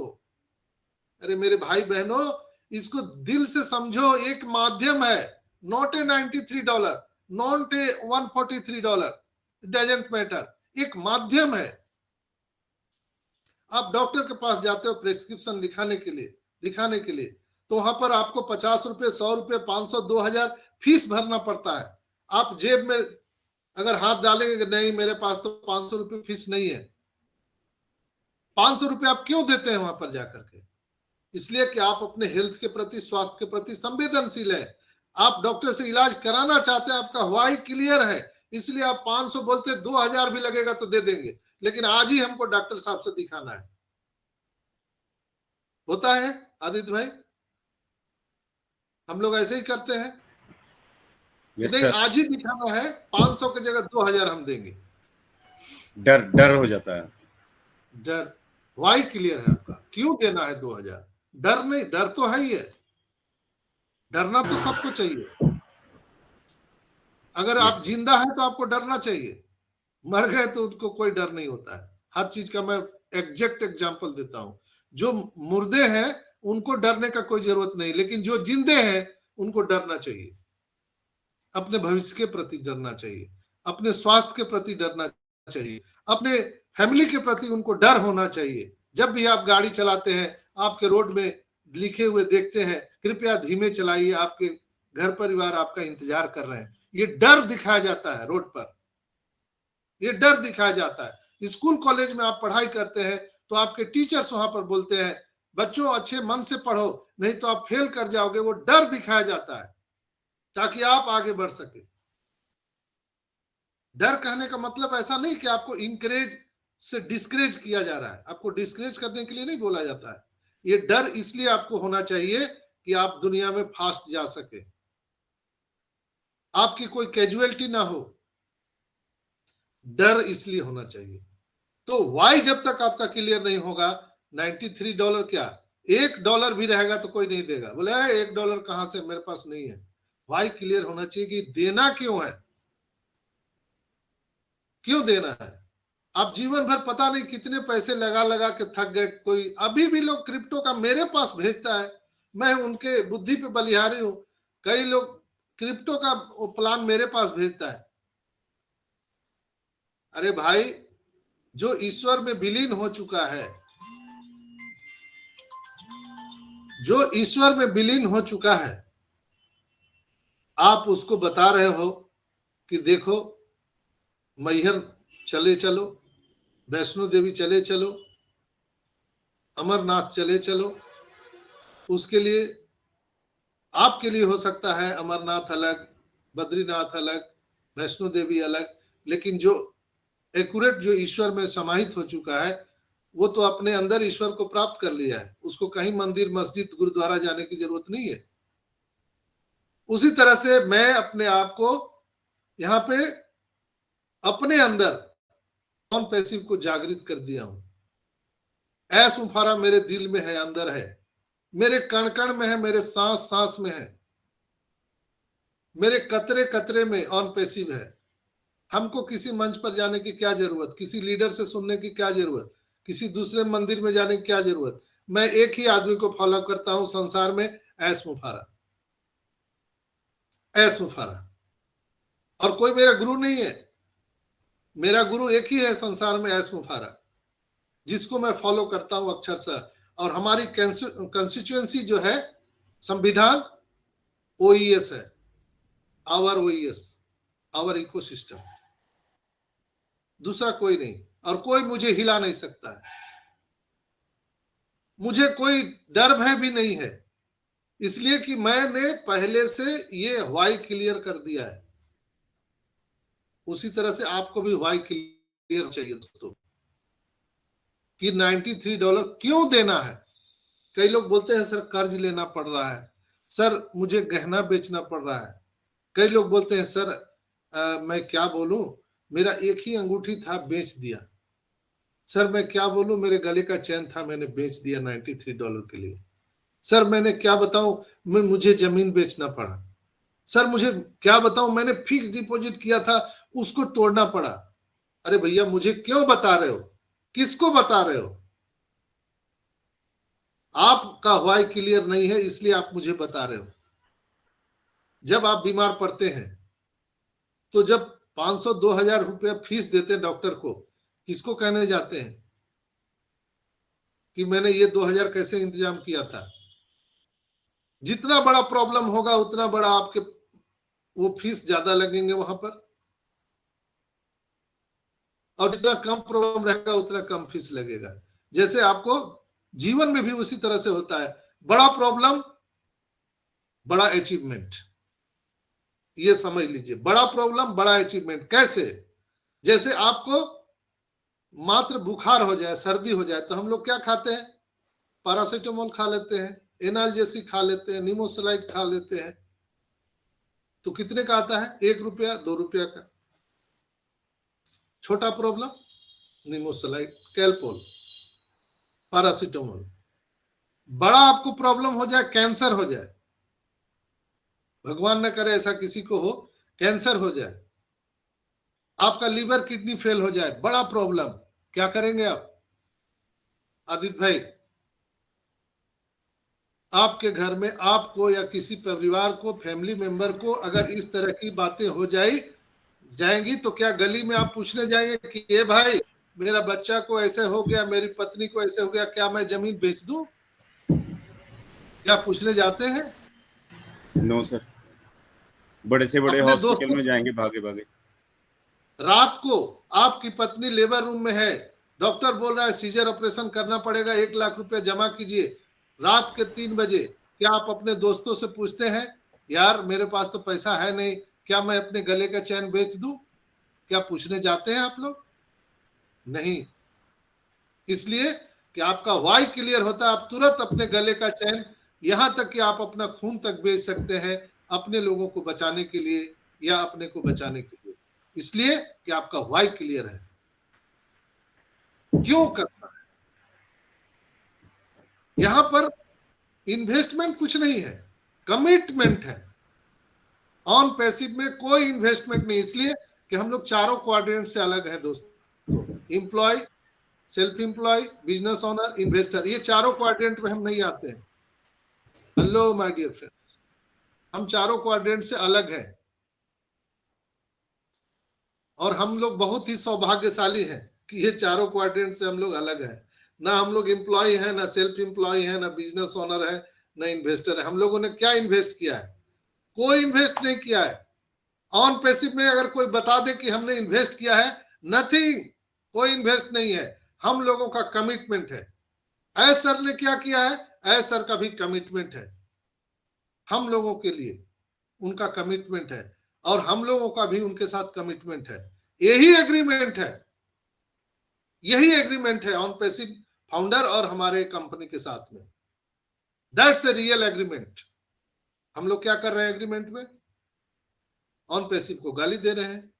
अरे मेरे भाई बहनों, इसको दिल से समझो, एक माध्यम है, not a $93, not a $143, doesn't matter, एक माध्यम है। आप डॉक्टर के पास जाते हो प्रेस्क्रिप्शन दिखाने के लिए, तो वहां पर आपको ₹50, ₹100, ₹500, $2000 फीस भरना पड़ता है। आप जेब में अगर हाथ डालेंगे कि नहीं मेरे पास तो ₹500 फीस नहीं है, ₹500 आप क्यों देते हैं वहां पर जाकर के? इसलिए कि आप अपने हेल्थ के प्रति, स्वास्थ्य के प्रति संवेदनशील है। आप डॉक्टर से इलाज कराना चाहते हैं, आपका वाई क्लियर है, इसलिए आप 500 बोलते, 2000 भी लगेगा तो दे देंगे, लेकिन आज ही हमको डॉक्टर साहब से दिखाना है। होता है आदित्य भाई, हम लोग ऐसे ही करते हैं। yes, नहीं, आज ही दिखाना है, 500 की जगह 2000 हम देंगे। डर हो जाता है। डर, वाई क्लियर है आपका, क्यों देना है 2000? डर नहीं, डर तो है ही है, डरना तो सबको चाहिए। अगर आप जिंदा हैं तो आपको डरना चाहिए, मर गए तो उनको कोई डर नहीं होता है। हर चीज का मैं एग्जैक्ट एग्जांपल देता हूं। जो मुर्दे हैं उनको डरने का कोई जरूरत नहीं, लेकिन जो जिंदे हैं उनको डरना चाहिए। अपने भविष्य के प्रति डरना चाहिए, अपने स्वास्थ्य के प्रति डरना चाहिए, अपने फैमिली के प्रति उनको डर होना चाहिए। जब भी आप गाड़ी चलाते हैं, आपके रोड में लिखे हुए देखते हैं कृपया धीमे चलाइए, आपके घर परिवार आपका इंतजार कर रहे हैं, ये डर दिखाया जाता है रोड पर, ये डर दिखाया जाता है। स्कूल कॉलेज में आप पढ़ाई करते हैं तो आपके टीचर्स वहां पर बोलते हैं बच्चों अच्छे मन से पढ़ो, नहीं तो आप फेल कर जाओगे, वो डर दिखाया जाता है ताकि आप आगे बढ़ सके। डर कहने का मतलब ऐसा नहीं कि आपको इंकरेज से डिस्करेज किया जा रहा है, आपको डिस्करेज करने के लिए नहीं बोला जाता है। ये डर इसलिए आपको होना चाहिए कि आप दुनिया में फास्ट जा सके, आपकी कोई कैजुअलिटी ना हो, डर इसलिए होना चाहिए। तो वाई जब तक आपका क्लियर नहीं होगा, $93 क्या, $1 भी रहेगा तो कोई नहीं देगा। बोले $1 कहां से, मेरे पास नहीं है। वाई क्लियर होना चाहिए कि देना क्यों है, क्यों देना है। आप जीवन भर पता नहीं कितने पैसे लगा लगा के थक गए। कोई अभी भी लोग क्रिप्टो का मेरे पास भेजता है, मैं उनके बुद्धि पे बलिहारी हूं। कई लोग क्रिप्टो का प्लान मेरे पास भेजता है। अरे भाई, जो ईश्वर में विलीन हो चुका है, जो ईश्वर में विलीन हो चुका है, आप उसको बता रहे हो कि देखो मैहर चले चलो, वैष्णो देवी चले चलो, अमरनाथ चले चलो। उसके लिए आपके लिए हो सकता है अमरनाथ अलग, बद्रीनाथ अलग, वैष्णो देवी अलग, लेकिन जो एक्यूरेट, जो ईश्वर में समाहित हो चुका है, वो तो अपने अंदर ईश्वर को प्राप्त कर लिया है। उसको कहीं मंदिर, मस्जिद, गुरुद्वारा जाने की जरूरत नहीं है। उसी तरह से मैं अपने आप को यहाँ पे अपने अंदर नॉन पैसिव को जागृत कर दिया हूं। ऐस मुफारा मेरे दिल में है, अंदर है, मेरे कण कण में है, मेरे सांस सांस में है, मेरे कतरे कतरे में ऑन पैसिव है। हमको किसी मंच पर जाने की क्या जरूरत, किसी लीडर से सुनने की क्या जरूरत, किसी दूसरे मंदिर में जाने की क्या जरूरत। मैं एक ही आदमी को फॉलो करता हूं संसार में, ऐस मुफारा, ऐस मुफारा, और कोई मेरा गुरु नहीं है। मेरा गुरु एक ही है संसार में, ऐस मुफारा, जिसको मैं फॉलो करता हूं अक्षरशः। और हमारी कंस्टिट्यूएंसी जो है, संविधान, ओईएस है, आवर ओईएस, आवर इकोसिस्टम, दूसरा कोई नहीं, और कोई मुझे हिला नहीं सकता है। मुझे कोई डर भय भी नहीं है, इसलिए कि मैंने पहले से ये व्हाई क्लियर कर दिया है। उसी तरह से आपको भी व्हाई क्लियर चाहिए दोस्तों कि $93 क्यों देना है। कई लोग बोलते हैं सर कर्ज लेना पड़ रहा है, सर मुझे गहना बेचना पड़ रहा है। कई लोग बोलते हैं सर मैं क्या बोलूं, मेरा एक ही अंगूठी था बेच दिया। सर मैं क्या बोलूं, मेरे गले का चैन था मैंने बेच दिया $93 के लिए। सर मैंने क्या बताऊं, मुझे जमीन बेचना पड़ा। सर मुझे क्या बताऊं, मैंने फिक्स डिपॉजिट किया था उसको तोड़ना पड़ा। अरे भैया मुझे क्यों बता रहे हो, किसको बता रहे हो? आपका व्हाई क्लियर नहीं है इसलिए आप मुझे बता रहे हो। जब आप बीमार पड़ते हैं तो जब 500-2000 रुपया फीस देते हैं डॉक्टर को, किसको कहने जाते हैं कि मैंने ये 2000 कैसे इंतजाम किया था? जितना बड़ा प्रॉब्लम होगा उतना बड़ा आपके वो फीस ज्यादा लगेंगे वहां पर, और जितना कम प्रॉब्लम रहेगा उतना कम फीस लगेगा। जैसे आपको जीवन में भी उसी तरह से होता है, बड़ा प्रॉब्लम बड़ा अचीवमेंट, ये समझ लीजिए। बड़ा प्रॉब्लम बड़ा अचीवमेंट कैसे? जैसे आपको मात्र बुखार हो जाए, सर्दी हो जाए, तो हम लोग क्या खाते हैं? पैरासीटामोल खा लेते हैं, एनाल्जेसिक खा लेते हैं, निमोसलाइड खा लेते हैं। तो कितने का आता है? 1 रुपया 2 रुपया का। छोटा प्रॉब्लम निमोसलाइड, कैलपोल, पैरासीटामोल। बड़ा आपको प्रॉब्लम हो जाए, कैंसर हो जाए, भगवान न करे ऐसा किसी को हो, कैंसर हो जाए, आपका लीवर किडनी फेल हो जाए, बड़ा प्रॉब्लम, क्या करेंगे आप? आदित्य भाई, आपके घर में आपको या किसी परिवार को, फैमिली मेंबर को अगर इस तरह की बातें हो जाएंगी तो क्या गली में आप पूछने जाएंगे कि ये भाई मेरा बच्चा को ऐसे हो गया, मेरी पत्नी को ऐसे हो गया, क्या मैं जमीन बेच दूं? क्या पूछने जाते हैं? नो सर, बड़े से बड़े अपने हॉस्पिटल दोस्तों में जाएंगे भागे भागे। रात को आपकी पत्नी लेबर रूम में है, डॉक्टर बोल रहा है सीजर ऑपरेशन करना पड़ेगा, 1 लाख रुपया जमा कीजिए, रात के 3 बजे, क्या आप अपने दोस्तों से पूछते हैं यार मेरे पास तो पैसा है नहीं, क्या मैं अपने गले का चैन बेच दूं? क्या पूछने जाते हैं आप लोग? नहीं। इसलिए कि आपका व्हाई क्लियर होता है, आप तुरंत अपने गले का चैन, यहां तक कि आप अपना खून तक बेच सकते हैं अपने लोगों को बचाने के लिए या अपने को बचाने के लिए, इसलिए कि आपका व्हाई क्लियर है। क्यों करना है? यहां पर इन्वेस्टमेंट कुछ नहीं है, कमिटमेंट है। ऑन पैसिव में कोई इन्वेस्टमेंट नहीं, इसलिए कि हम लोग चारों क्वाड्रेंट से अलग है दोस्तों। Employ, self employ, business owner, investor, ये चारों क्वाड्रेंट में हम नहीं आते हैं। हेलो माय डियर फ्रेंड्स, हम चारों क्वाड्रेंट से अलग हैं और हम लोग बहुत ही सौभाग्यशाली हैं कि ये चारों क्वाड्रेंट से हम लोग अलग हैं। ना हम लोग एम्प्लॉय हैं, ना सेल्फ एम्प्लॉय हैं, ना बिजनेस ओनर है, ना इन्वेस्टर है। हम लोगों ने क्या इन्वेस्ट किया है? कोई इन्वेस्ट नहीं किया है। ऑन पैसिव में अगर कोई बता दे कि हमने इन्वेस्ट किया है, नथिंग, कोई इन्वेस्ट नहीं है। हम लोगों का कमिटमेंट है। एस सर ने क्या किया है? एस सर का भी कमिटमेंट है, हम लोगों के लिए उनका कमिटमेंट है और हम लोगों का भी उनके साथ कमिटमेंट है। यही एग्रीमेंट है, यही एग्रीमेंट है ऑन पैसिव फाउंडर और हमारे कंपनी के साथ में। That's a real agreement. हम लोग क्या कर रहे हैं एग्रीमेंट में? ऑन पैसिव को गाली दे रहे हैं,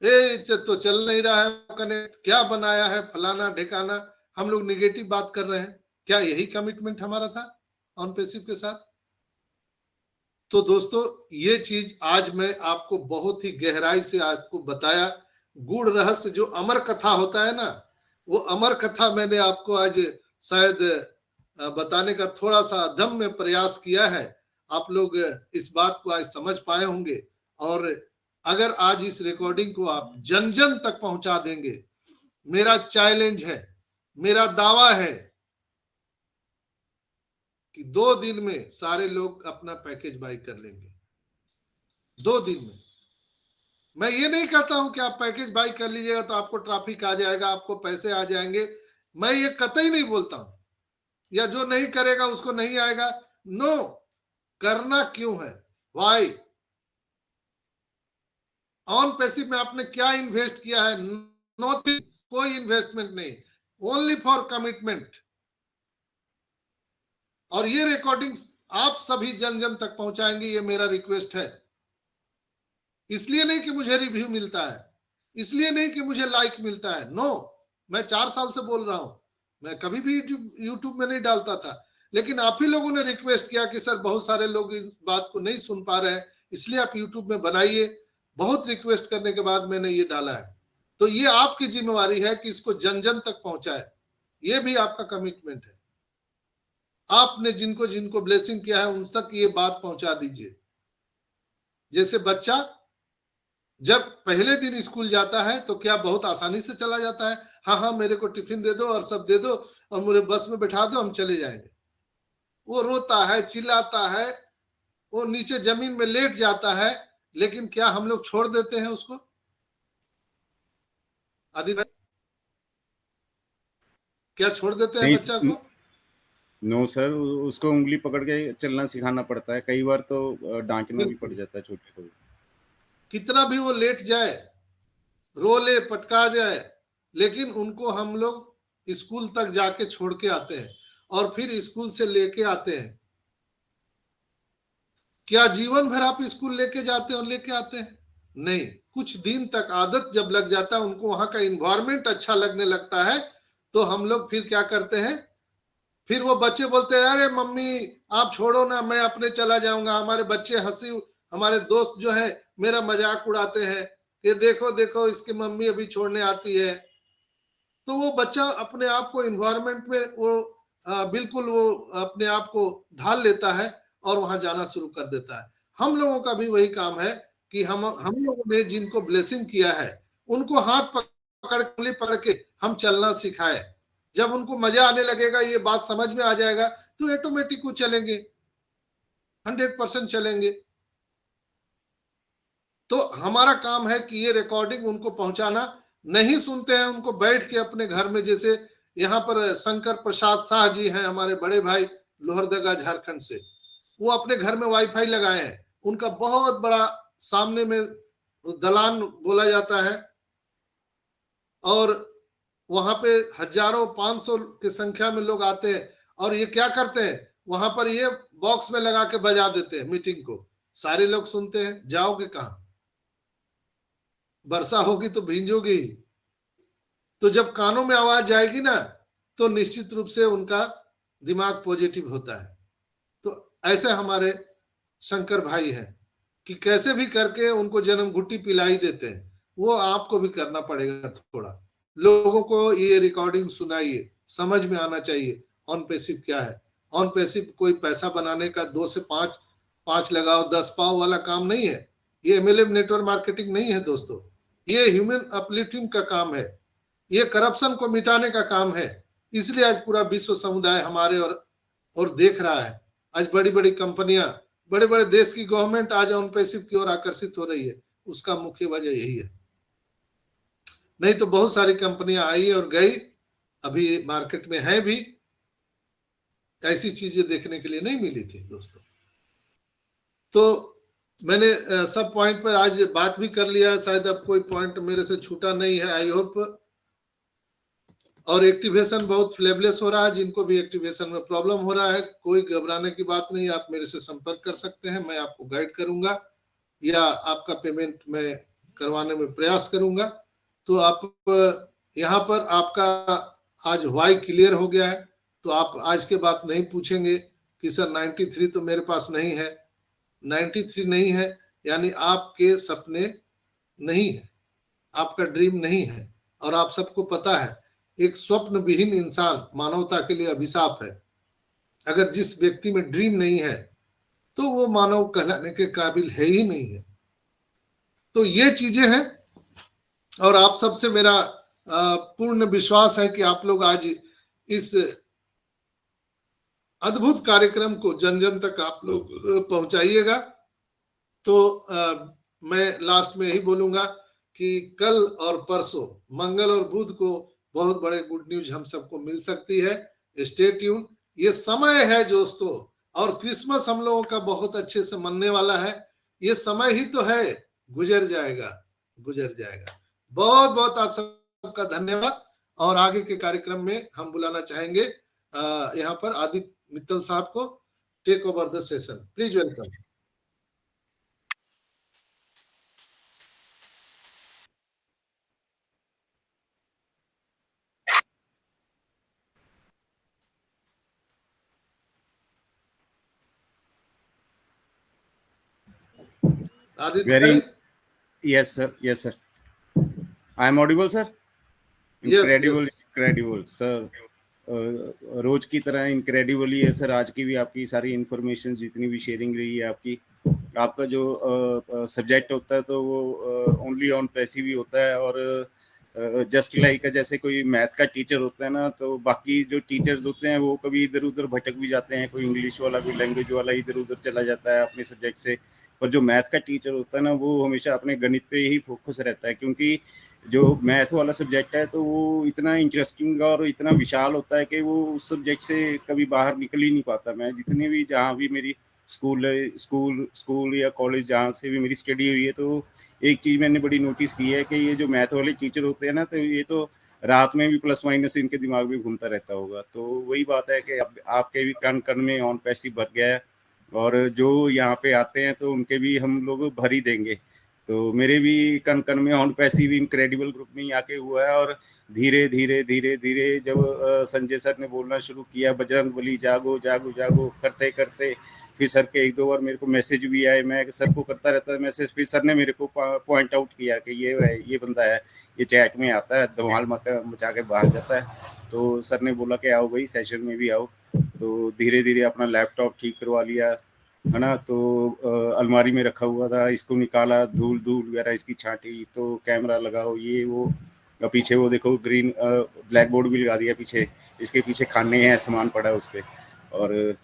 तो चल नहीं रहा है कनेक्ट, क्या बनाया है फलाना ढेकाना, हम लोग निगेटिव बात कर रहे हैं। क्या यही कमिटमेंट हमारा था ऑन पैसिव के साथ? तो दोस्तों ये चीज आज मैं आपको बहुत ही गहराई से आपको बताया। गूढ़ रहस्य जो अमर कथा होता है ना, वो अमर कथा मैंने आपको आज शायद बताने का थोड़ा सा अदम्य प्रयास किया है। आप लोग इस बात को आज समझ पाए होंगे और अगर आज इस रिकॉर्डिंग को आप जन जन तक पहुंचा देंगे, मेरा चैलेंज है, मेरा दावा है कि 2 दिन में सारे लोग अपना पैकेज बाय कर लेंगे। 2 दिन में। मैं ये नहीं कहता हूं कि आप पैकेज बाई कर लीजिएगा तो आपको ट्रैफिक आ जाएगा, आपको पैसे आ जाएंगे, मैं ये कतई नहीं बोलता हूं, या जो नहीं करेगा उसको नहीं आएगा। नो, करना क्यों है, वाई? ऑन पैसिव में आपने क्या इन्वेस्ट किया है? नोथिंग, कोई इन्वेस्टमेंट नहीं, ओनली फॉर कमिटमेंट। और ये रिकॉर्डिंग्स आप सभी जन जन तक पहुंचाएंगे, ये मेरा रिक्वेस्ट है। इसलिए नहीं कि मुझे रिव्यू मिलता है, इसलिए नहीं कि मुझे लाइक मिलता है, नो। मैं 4 साल से बोल रहा हूं, मैं कभी भी यूट्यूब में नहीं डालता था, लेकिन आप ही लोगों ने रिक्वेस्ट किया कि सर बहुत सारे लोग इस बात को नहीं सुन पा रहे हैं, इसलिए आप यूट्यूब में बनाइए। बहुत रिक्वेस्ट करने के बाद मैंने ये डाला है। तो ये आपकी जिम्मेवारी है कि इसको जन जन तक पहुंचाए, ये भी आपका कमिटमेंट है। आपने जिनको जिनको ब्लेसिंग किया है उन तक ये बात पहुंचा दीजिए। जैसे बच्चा जब पहले दिन स्कूल जाता है तो क्या बहुत आसानी से चला जाता है? हाँ हाँ, मेरे को टिफिन दे दो और सब दे दो और मुझे बस में बैठा दो, हम चले जाएंगे। वो रोता है, चिल्लाता है, वो नीचे जमीन में लेट जाता है, लेकिन क्या हम लोग छोड़ देते हैं उसको? आदि भाई, क्या छोड़ देते हैं बच्चा को? नो सर, उसको उंगली पकड़ के चलना सिखाना पड़ता है, कई बार तो डांटना भी पड़ जाता है छोटे को। कितना भी वो लेट जाए, रो ले, पटका जाए, लेकिन उनको हम लोग स्कूल तक जाके छोड़ के आते हैं और फिर स्कूल से लेके आते हैं। क्या जीवन भर आप स्कूल लेके जाते हैं और लेके आते हैं? नहीं, कुछ दिन तक आदत जब लग जाता है, उनको वहां का इन्वायरमेंट अच्छा लगने लगता है, तो हम लोग फिर क्या करते हैं, फिर वो बच्चे बोलते हैं अरे मम्मी आप छोड़ो ना, मैं अपने चला जाऊंगा। हमारे बच्चे हंसी, हमारे दोस्त जो है मेरा मजाक उड़ाते हैं कि देखो देखो इसकी मम्मी अभी छोड़ने आती है। तो वो बच्चा अपने आप को इन्वायरमेंट में वो बिल्कुल वो अपने आप को ढाल लेता है और वहां जाना शुरू कर देता है। हम लोगों का भी वही काम है कि हम लोगों ने जिनको ब्लेसिंग किया है उनको हाथ पकड़ के हम चलना सिखाए। जब उनको मजा आने लगेगा, ये बात समझ में आ जाएगा, तो ऑटोमेटिक वो चलेंगे, 100% चलेंगे। तो हमारा काम है कि ये रिकॉर्डिंग उनको पहुंचाना। नहीं सुनते हैं उनको बैठ के अपने घर में, जैसे यहाँ पर शंकर प्रसाद शाह जी हैं हमारे बड़े भाई लोहरदगा झारखंड से, वो अपने घर में वाईफाई लगाए हैं। उनका बहुत बड़ा सामने में दलान बोला जाता है और वहां पे हजारों 500 की संख्या में लोग आते हैं और ये क्या करते हैं, वहां पर ये बॉक्स में लगा के बजा देते हैं मीटिंग को, सारे लोग सुनते हैं। जाओगे कहां? वर्षा होगी तो भींजोगी। तो जब कानों में आवाज जाएगी ना, तो निश्चित रूप से उनका दिमाग पॉजिटिव होता है। तो ऐसे हमारे शंकर भाई हैं कि कैसे भी करके उनको जन्म घुट्टी पिलाई देते हैं। वो आपको भी करना पड़ेगा, थोड़ा लोगों को ये रिकॉर्डिंग सुनाइए, समझ में आना चाहिए ऑन पैसिव क्या है। ऑन पैसिव कोई पैसा बनाने का 2 से 5 लगाओ 10 पाओ वाला काम नहीं है। ये MLM नेटवर्क मार्केटिंग नहीं है दोस्तों, ये ह्यूमन अपलिफ्टिंग का काम है, ये करप्शन को मिटाने का काम है। इसलिए आज पूरा विश्व समुदाय हमारे और देख रहा है। आज बड़ी बड़ी कंपनियां, बड़े बड़े देश की गवर्नमेंट आज ऑन पैसिव की ओर आकर्षित हो रही है। उसका मुख्य वजह यही है। नहीं तो बहुत सारी कंपनियां आई और गई, अभी मार्केट में है भी, ऐसी चीजें देखने के लिए नहीं मिली थी दोस्तों। तो मैंने सब पॉइंट पर आज बात भी कर लिया, शायद अब कोई पॉइंट मेरे से छूटा नहीं है, आई होप। और एक्टिवेशन बहुत फ्लेबलेस हो रहा है, जिनको भी एक्टिवेशन में प्रॉब्लम हो रहा है कोई घबराने की बात नहीं, आप मेरे से संपर्क कर सकते हैं, मैं आपको गाइड करूंगा या आपका पेमेंट मैं करवाने में प्रयास करूंगा। तो आप यहाँ पर आपका आज वाई क्लियर हो गया है, तो आप आज के बाद नहीं पूछेंगे कि सर 93 तो मेरे पास नहीं है। 93 नहीं है यानी आपके सपने नहीं है, आपका ड्रीम नहीं है। और आप सबको पता है एक स्वप्न विहीन इंसान मानवता के लिए अभिशाप है। अगर जिस व्यक्ति में ड्रीम नहीं है तो वो मानव कहलाने के काबिल है ही नहीं है। तो ये चीजें हैं और आप सबसे मेरा पूर्ण विश्वास है कि आप लोग आज इस अद्भुत कार्यक्रम को जन जन तक आप लोग पहुंचाइएगा। तो मैं लास्ट में यही बोलूंगा कि कल और परसों, मंगल और बुध को बहुत बड़े गुड न्यूज हम सबको मिल सकती है। स्टे ट्यून, ये समय है दोस्तों, और क्रिसमस हम लोगों का बहुत अच्छे से मनने वाला है। ये समय ही तो है, गुजर जाएगा, गुजर जाएगा। बहुत बहुत आप सबका धन्यवाद। और आगे के कार्यक्रम में हम बुलाना चाहेंगे यहाँ पर आदित्य मित्तल साहब को। Take over the session, please welcome. Aditya Very, yes sir, yes sir. I am audible sir? Incredible, incredible sir. रोज की तरह इनक्रेडिबली है सर। आज की भी आपकी सारी इंफॉर्मेशन जितनी भी शेयरिंग रही है आपकी, आपका जो सब्जेक्ट होता है तो वो ओनली ऑन पैसिव ही होता है। और जस्ट लाइक जैसे कोई मैथ का टीचर होता है ना, तो बाकी जो टीचर्स होते हैं वो कभी इधर उधर भटक भी जाते हैं, कोई इंग्लिश वाला कोई लैंग्वेज वाला इधर उधर चला जाता है अपने सब्जेक्ट से। पर जो मैथ का टीचर होता है ना, वो हमेशा अपने गणित पे ही फोकस रहता है, क्योंकि जो मैथ वाला सब्जेक्ट है तो वो इतना इंटरेस्टिंग और इतना विशाल होता है कि वो उस सब्जेक्ट से कभी बाहर निकल ही नहीं पाता। मैं जितने भी जहाँ भी मेरी स्कूल या कॉलेज जहाँ से भी मेरी स्टडी हुई है, तो एक चीज़ मैंने बड़ी नोटिस की है कि ये जो मैथ वाले टीचर होते हैं ना, तो ये तो रात में भी प्लस माइनस इनके दिमाग में घूमता रहता होगा। तो वही बात है कि आपके भी कण कण में ऑन पैसिव भर गया है, और जो यहाँ पे आते हैं तो उनके भी हम लोग भर ही देंगे। तो मेरे भी कण कण में ऑन पैसिव इनक्रेडिबल ग्रुप में ही आके हुआ है। और धीरे धीरे धीरे धीरे जब संजय सर ने बोलना शुरू किया, बजरंग बली जागो जागो जागो करते करते, फिर सर के एक दो बार मेरे को मैसेज भी आए, मैं सर को करता रहता है मैसेज, फिर सर ने मेरे को पॉइंट आउट किया कि ये बंदा है, ये चैट में आता है, धमाल मचा के बाहर जाता है। तो सर ने बोला कि आओ भाई सेशन में भी आओ। तो धीरे धीरे अपना लैपटॉप ठीक करवा लिया, है ना। तो अलमारी में रखा हुआ था, इसको निकाला, धूल वगैरह इसकी छांटी, तो कैमरा लगाओ ये वो। पीछे वो देखो ग्रीन ब्लैक बोर्ड भी लगा दिया पीछे, इसके पीछे खाने हैं, सामान पड़ा है उस पर। और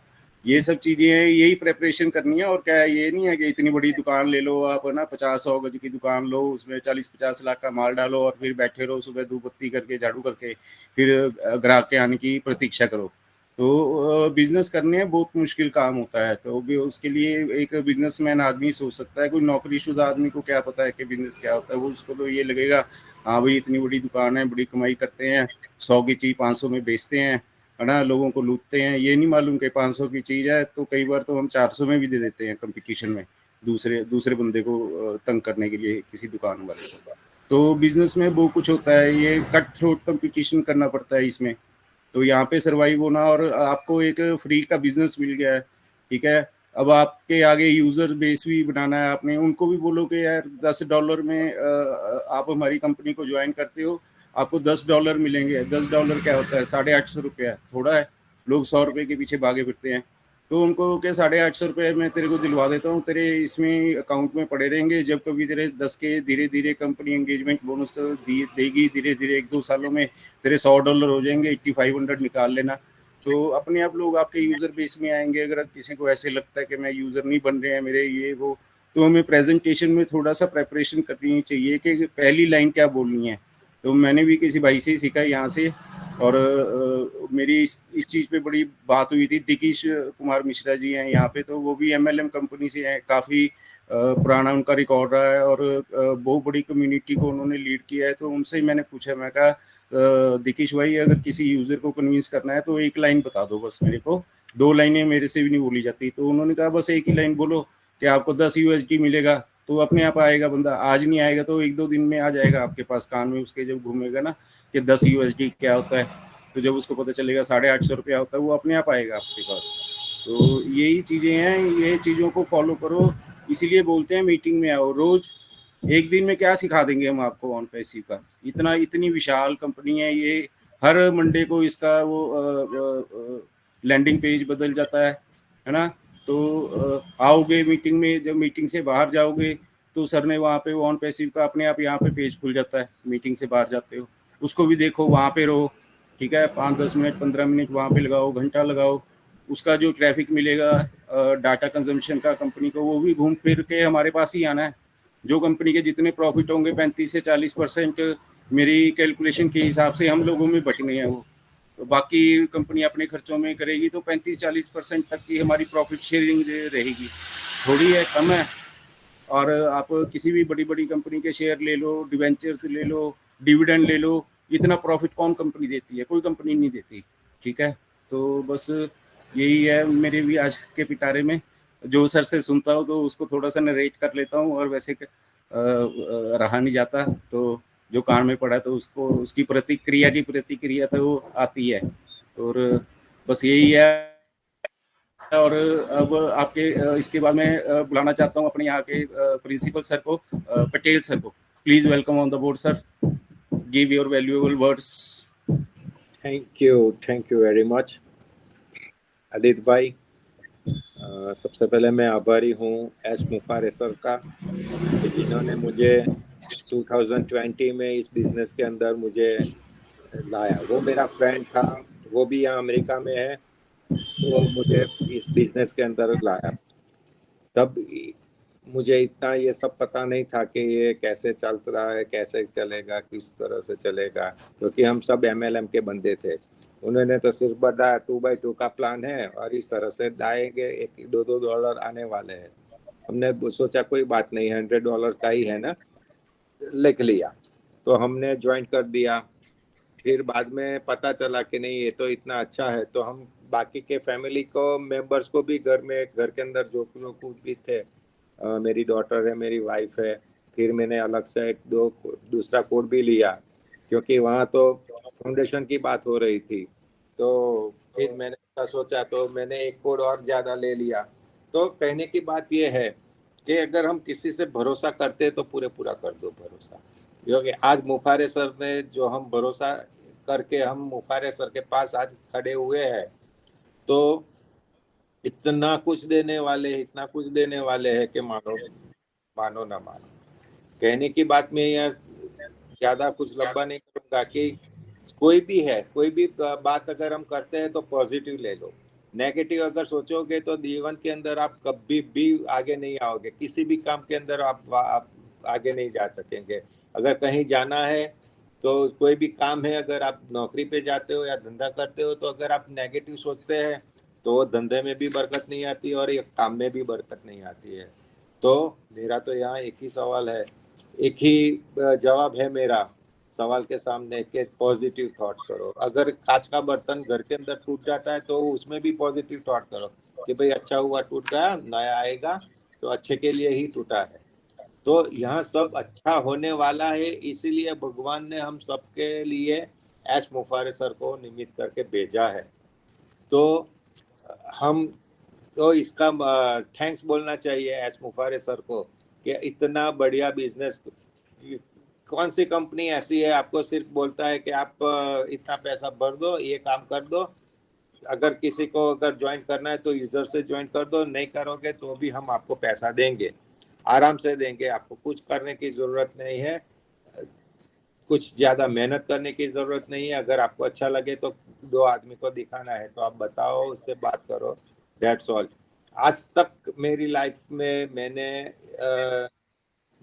ये सब चीज़ें हैं, यही प्रेपरेशन करनी है। और क्या है, ये नहीं है कि इतनी बड़ी दुकान ले लो आप, है ना, 50-100 गज की दुकान लो, उसमें 40-50 लाख का माल डालो और फिर बैठे रहो सुबह धूप बत्ती करके, झाड़ू करके, फिर ग्राहक के आने की प्रतीक्षा करो। तो बिजनेस करने बहुत मुश्किल काम होता है। तो भी उसके लिए एक बिजनेसमैन आदमी सोच सकता है। कोई नौकरीशुदा आदमी को क्या पता है कि बिजनेस क्या होता है। वो उसको तो ये लगेगा, हाँ भाई इतनी बड़ी दुकान है, बड़ी कमाई करते हैं, 100 की चीज़ 500 में बेचते हैं, है ना, लोगों को लूटते हैं। ये नहीं मालूम कि 500 की चीज़ है तो कई बार तो हम 400 में भी दे देते हैं कंपटीशन में, दूसरे बंदे को तंग करने के लिए, किसी दुकान वाले को। तो बिजनेस में वो कुछ होता है, ये कट थ्रोट कंपटीशन करना पड़ता है इसमें। तो यहाँ पे सर्वाइव होना, और आपको एक फ्री का बिजनेस मिल गया है, ठीक है। अब आपके आगे यूजर बेस भी बनाना है आपने, उनको भी बोलो कि यार $10 में आप हमारी कंपनी को ज्वाइन करते हो, आपको $10 मिलेंगे। $10 क्या होता है, 850 रुपया, थोड़ा है। लोग 100 रुपये के पीछे भागे फिरते हैं। तो उनको क्या 850 रुपये मैं तेरे को दिलवा देता हूँ, तेरे इसमें अकाउंट में पड़े रहेंगे, जब कभी तेरे 10 के धीरे धीरे कंपनी एंगेजमेंट बोनस देगी, धीरे धीरे 1-2 सालों में तेरे $100 हो जाएंगे, 8500 निकाल लेना। तो अपने आप लोग आपके यूजर बेस में आएंगे। अगर किसी को ऐसे लगता है कि मैं यूजर नहीं बन रहे हैं मेरे ये वो, तो हमें प्रेजेंटेशन में थोड़ा सा प्रेपरेशन करनी चाहिए कि पहली लाइन क्या बोलनी है। तो मैंने भी किसी भाई से ही सीखा यहाँ से। और मेरी इस चीज़ पे बड़ी बात हुई थी। दिकीश कुमार मिश्रा जी हैं यहाँ पे, तो वो भी MLM कंपनी से हैं, काफ़ी पुराना उनका रिकॉर्ड रहा है, और बहुत बड़ी कम्युनिटी को उन्होंने लीड किया है। तो उनसे ही मैंने पूछा, मैं कहा दिकीश भाई अगर किसी यूज़र को कन्विंस करना है तो एक लाइन बता दो बस मेरे को, 2 लाइनें मेरे से भी नहीं बोली जाती। तो उन्होंने कहा बस एक ही लाइन बोलो कि आपको 10 USD मिलेगा, तो अपने आप आएगा बंदा। आज नहीं आएगा तो 1-2 दिन में आ जाएगा आपके पास, कान में उसके जब घूमेगा ना कि 10 USD क्या होता है, तो जब उसको पता चलेगा 850 रुपया होता है, वो अपने आप आएगा आपके पास। तो यही चीज़ें हैं, ये चीज़ों को फॉलो करो। इसीलिए बोलते हैं मीटिंग में आओ। रोज एक दिन में क्या सिखा देंगे हम आपको ऑन पैसिव का, इतनी विशाल कंपनी है ये। हर मंडे को इसका वो लैंडिंग पेज बदल जाता है ना। तो आओगे मीटिंग में, जब मीटिंग से बाहर जाओगे तो सर ने वहाँ पे ऑन पैसिव का अपने आप यहाँ पे पेज खुल जाता है। मीटिंग से बाहर जाते हो उसको भी देखो, वहाँ पे रहो, ठीक है, 5-10 मिनट 15 मिनट वहाँ पे लगाओ, घंटा लगाओ, उसका जो ट्रैफिक मिलेगा, डाटा कंजम्पशन का कंपनी को, वो भी घूम फिर के हमारे पास ही आना है। जो कंपनी के जितने प्रॉफिट होंगे 35 से 40% मेरी कैलकुलेशन के हिसाब से हम लोगों में बचने हैं वो। तो बाकी कंपनी अपने खर्चों में करेगी तो 35-40% तक की हमारी प्रॉफिट शेयरिंग रहेगी। थोड़ी है, कम है। और आप किसी भी बड़ी बड़ी कंपनी के शेयर ले लो, डिवेंचर्स ले लो, डिविडेंड ले लो, इतना प्रॉफिट कौन कंपनी देती है? कोई कंपनी नहीं देती। ठीक है, तो बस यही है मेरे भी आज के पिटारे में। जो सर से सुनता हूँ तो उसको थोड़ा सा नरेट कर लेता हूँ, और वैसे रहा नहीं जाता, तो जो कान में पड़ा तो उसको, उसकी प्रतिक्रिया तो वो आती है। और बस यही है। और अब आपके इसके बाद में बुलाना चाहता हूँ अपने यहाँ के प्रिंसिपल सर को, पटेल सर को। Please welcome on the board sir, give your valuable words. Thank you very much Aditya भाई। सबसे पहले मैं आभारी हूँ एस मुफारे सर का, जिन्होंने मुझे 2020 में इस बिजनेस के अंदर मुझे लाया। वो मेरा फ्रेंड था, वो भी यहाँ अमेरिका में है, तो मुझे इस बिजनेस के अंदर लाया। तब मुझे इतना ये सब पता नहीं था कि ये कैसे चल रहा है, कैसे चलेगा, किस तरह से चलेगा, क्योंकि हम सब MLM के बंदे थे। उन्होंने तो सिर्फ बताया 2x2 का प्लान है और इस तरह से दाएंगे, $1-2 आने वाले हैं। हमने सोचा कोई बात नहीं, $100 का ही है ना, लिख लिया। तो हमने ज्वाइन कर दिया। फिर बाद में पता चला कि नहीं, ये तो इतना अच्छा है, तो हम बाकी के फैमिली को, मेंबर्स को भी, घर के अंदर जो कुछ भी थे, मेरी डॉटर है, मेरी वाइफ है, फिर मैंने अलग से दूसरा कोड भी लिया, क्योंकि वहाँ तो फाउंडेशन की बात हो रही थी। तो फिर मैंने ऐसा सोचा, तो मैंने एक कोड और ज़्यादा ले लिया। तो कहने की बात यह है कि अगर हम किसी से भरोसा करते तो पूरा कर दो भरोसा। क्योंकि आज मुफारे सर ने जो हम भरोसा करके हम मुफारे सर के पास आज खड़े हुए हैं, तो इतना कुछ देने वाले हैं कि मानो ना मानो। कहने की बात में यार ज्यादा कुछ लंबा नहीं करूंगा कि कोई भी बात अगर हम करते हैं तो पॉजिटिव ले लो। नेगेटिव अगर सोचोगे तो जीवन के अंदर आप कभी भी आगे नहीं आओगे, किसी भी काम के अंदर आप आगे नहीं जा सकेंगे। अगर कहीं जाना है तो कोई भी काम है, अगर आप नौकरी पे जाते हो या धंधा करते हो, तो अगर आप नेगेटिव सोचते हैं तो धंधे में भी बरकत नहीं आती और ये काम में भी बरकत नहीं आती है। तो मेरा तो यहाँ एक ही सवाल है, एक ही जवाब है मेरा सवाल के सामने कि पॉजिटिव थॉट करो। अगर कांच का बर्तन घर के अंदर टूट जाता है तो उसमें भी पॉजिटिव थॉट करो कि भाई अच्छा हुआ टूट गया, नया आएगा तो अच्छे के लिए ही टूटा है। तो यहाँ सब अच्छा होने वाला है, इसीलिए भगवान ने हम सबके लिए एस मुफारे सर को निमित्त करके भेजा है। तो हम तो इसका थैंक्स बोलना चाहिए एस मुफारे सर को कि इतना बढ़िया बिजनेस। कौन सी कंपनी ऐसी है आपको सिर्फ बोलता है कि आप इतना पैसा भर दो, ये काम कर दो, अगर किसी को अगर ज्वाइन करना है तो यूजर से ज्वाइन कर दो, नहीं करोगे तो भी हम आपको पैसा देंगे, आराम से देंगे, आपको कुछ करने की जरूरत नहीं है, कुछ ज्यादा मेहनत करने की जरूरत नहीं है। अगर आपको अच्छा लगे तो 2 आदमी को दिखाना है तो आप बताओ, उससे बात करो, दैट्स ऑल। आज तक मेरी लाइफ में मैंने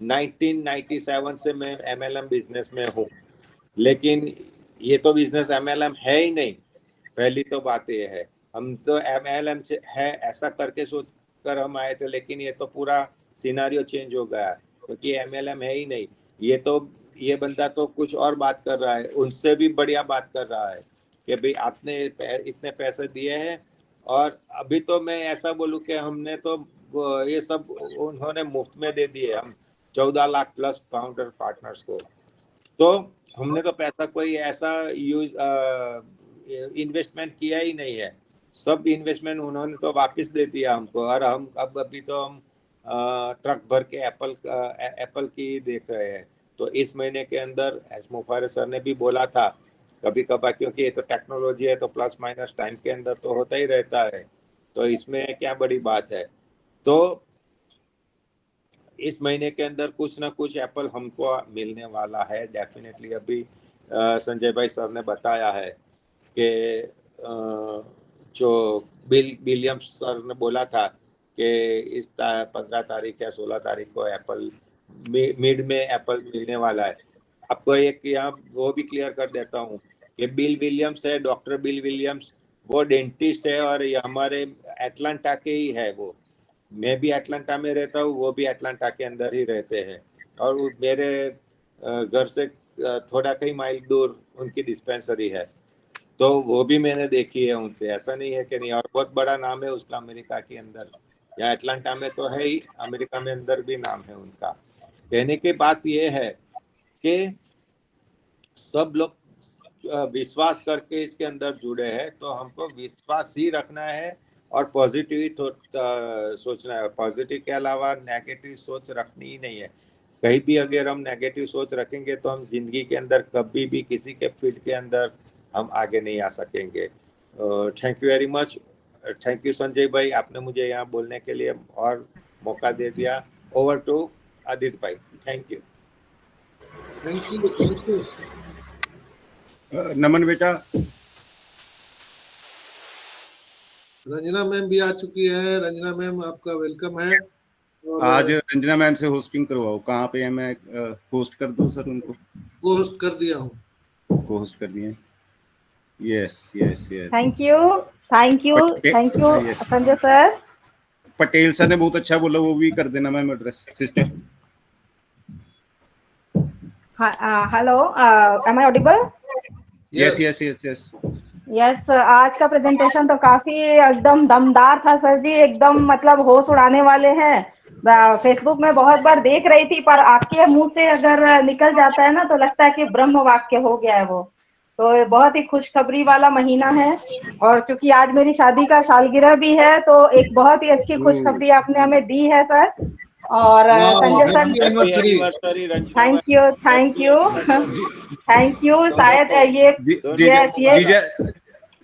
1997 से मैं MLM बिजनेस में हूँ, लेकिन ये तो बिजनेस MLM है ही नहीं। पहली तो बात ये है, हम तो MLM से है ऐसा करके सोच कर हम आए थे, लेकिन ये तो पूरा सिनारियो चेंज हो गया क्योंकि MLM है ही नहीं। ये बंदा तो कुछ और बात कर रहा है, उनसे भी बढ़िया बात कर रहा है कि भाई आपने इतने पैसे दिए हैं। और अभी तो मैं ऐसा बोलूं कि हमने तो ये सब उन्होंने मुफ्त में दे दिए, हम 14 लाख प्लस फाउंडर पार्टनर्स को। तो हमने तो पैसा कोई ऐसा इन्वेस्टमेंट किया ही नहीं है, सब इन्वेस्टमेंट उन्होंने तो वापस दे दिया हमको। और हम अभी तो हम ट्रक भर के एप्पल की देख रहे हैं। तो इस महीने के अंदर एस मुफारे सर ने भी बोला था, कभी कभार, क्योंकि ये तो टेक्नोलॉजी है तो प्लस माइनस टाइम के अंदर तो होता ही रहता है, तो इसमें क्या बड़ी बात है। तो इस महीने के अंदर कुछ ना कुछ एप्पल हमको मिलने वाला है डेफिनेटली। अभी संजय भाई सर ने बताया है कि जो बिल विलियम्स सर ने बोला था कि इस 15 तारीख या 16 तारीख को एप्पल मिड में एप्पल मिलने वाला है। आपको एक यहाँ वो भी क्लियर कर देता हूँ कि बिल विलियम्स है, डॉक्टर बिल विलियम्स, वो डेंटिस्ट है और ये हमारे एटलांटा के ही है। वो मैं भी एटलांटा में रहता हूँ, वो भी एटलांटा के अंदर ही रहते हैं और मेरे घर से थोड़ा कई माइल दूर उनकी डिस्पेंसरी है, तो वो भी मैंने देखी है उनसे, ऐसा नहीं है कि नहीं। और बहुत बड़ा नाम है उसका अमेरिका के अंदर, या एटलांटा में तो है ही, अमेरिका में अंदर भी नाम है उनका। कहने की बात ये है कि सब लोग विश्वास करके इसके अंदर जुड़े हैं, तो हमको विश्वास ही रखना है और पॉजिटिव सोचना है। पॉजिटिव के अलावा नेगेटिव सोच रखनी ही नहीं है। कहीं भी अगर हम नेगेटिव सोच रखेंगे तो हम जिंदगी के अंदर कभी भी किसी के फील्ड के अंदर हम आगे नहीं आ सकेंगे। Thank you very much. Thank you Sanjay भाई, आपने मुझे यहाँ बोलने के लिए और मौका दे दिया। ओवर टू आदित्य भाई। Thank you. Thank you, thank you. Naman बेटा। रंजना मैम भी आ चुकी है। रंजना मैम आपका वेलकम है। आज रंजना मैम से होस्टिंग करवाओ। कहाँ पे है? मैं होस्ट कर दूं सर उनको? को होस्ट कर दिया हूँ। को होस्ट कर दिए। Yes yes yes. Thank you, thank you, thank you Sanjay sir. Patel sir ने बहुत अच्छा बोला, वो भी कर देना ma'am address sister. Hello, am I audible? Yes yes yes yes yes. आज का प्रेजेंटेशन तो काफी एकदम दमदार था सर जी, एकदम मतलब होश उड़ाने वाले हैं। फेसबुक में बहुत बार देख रही थी, पर आपके मुंह से अगर निकल जाता है ना तो लगता है कि ब्रह्म वाक्य हो गया है वो। तो बहुत ही खुशखबरी वाला महीना है, और क्योंकि आज मेरी शादी का सालगिरह भी है, तो एक बहुत ही अच्छी खुशखबरी आपने हमें दी है सर। और Sanjay sir, thank you, thank you, thank you. शायद ये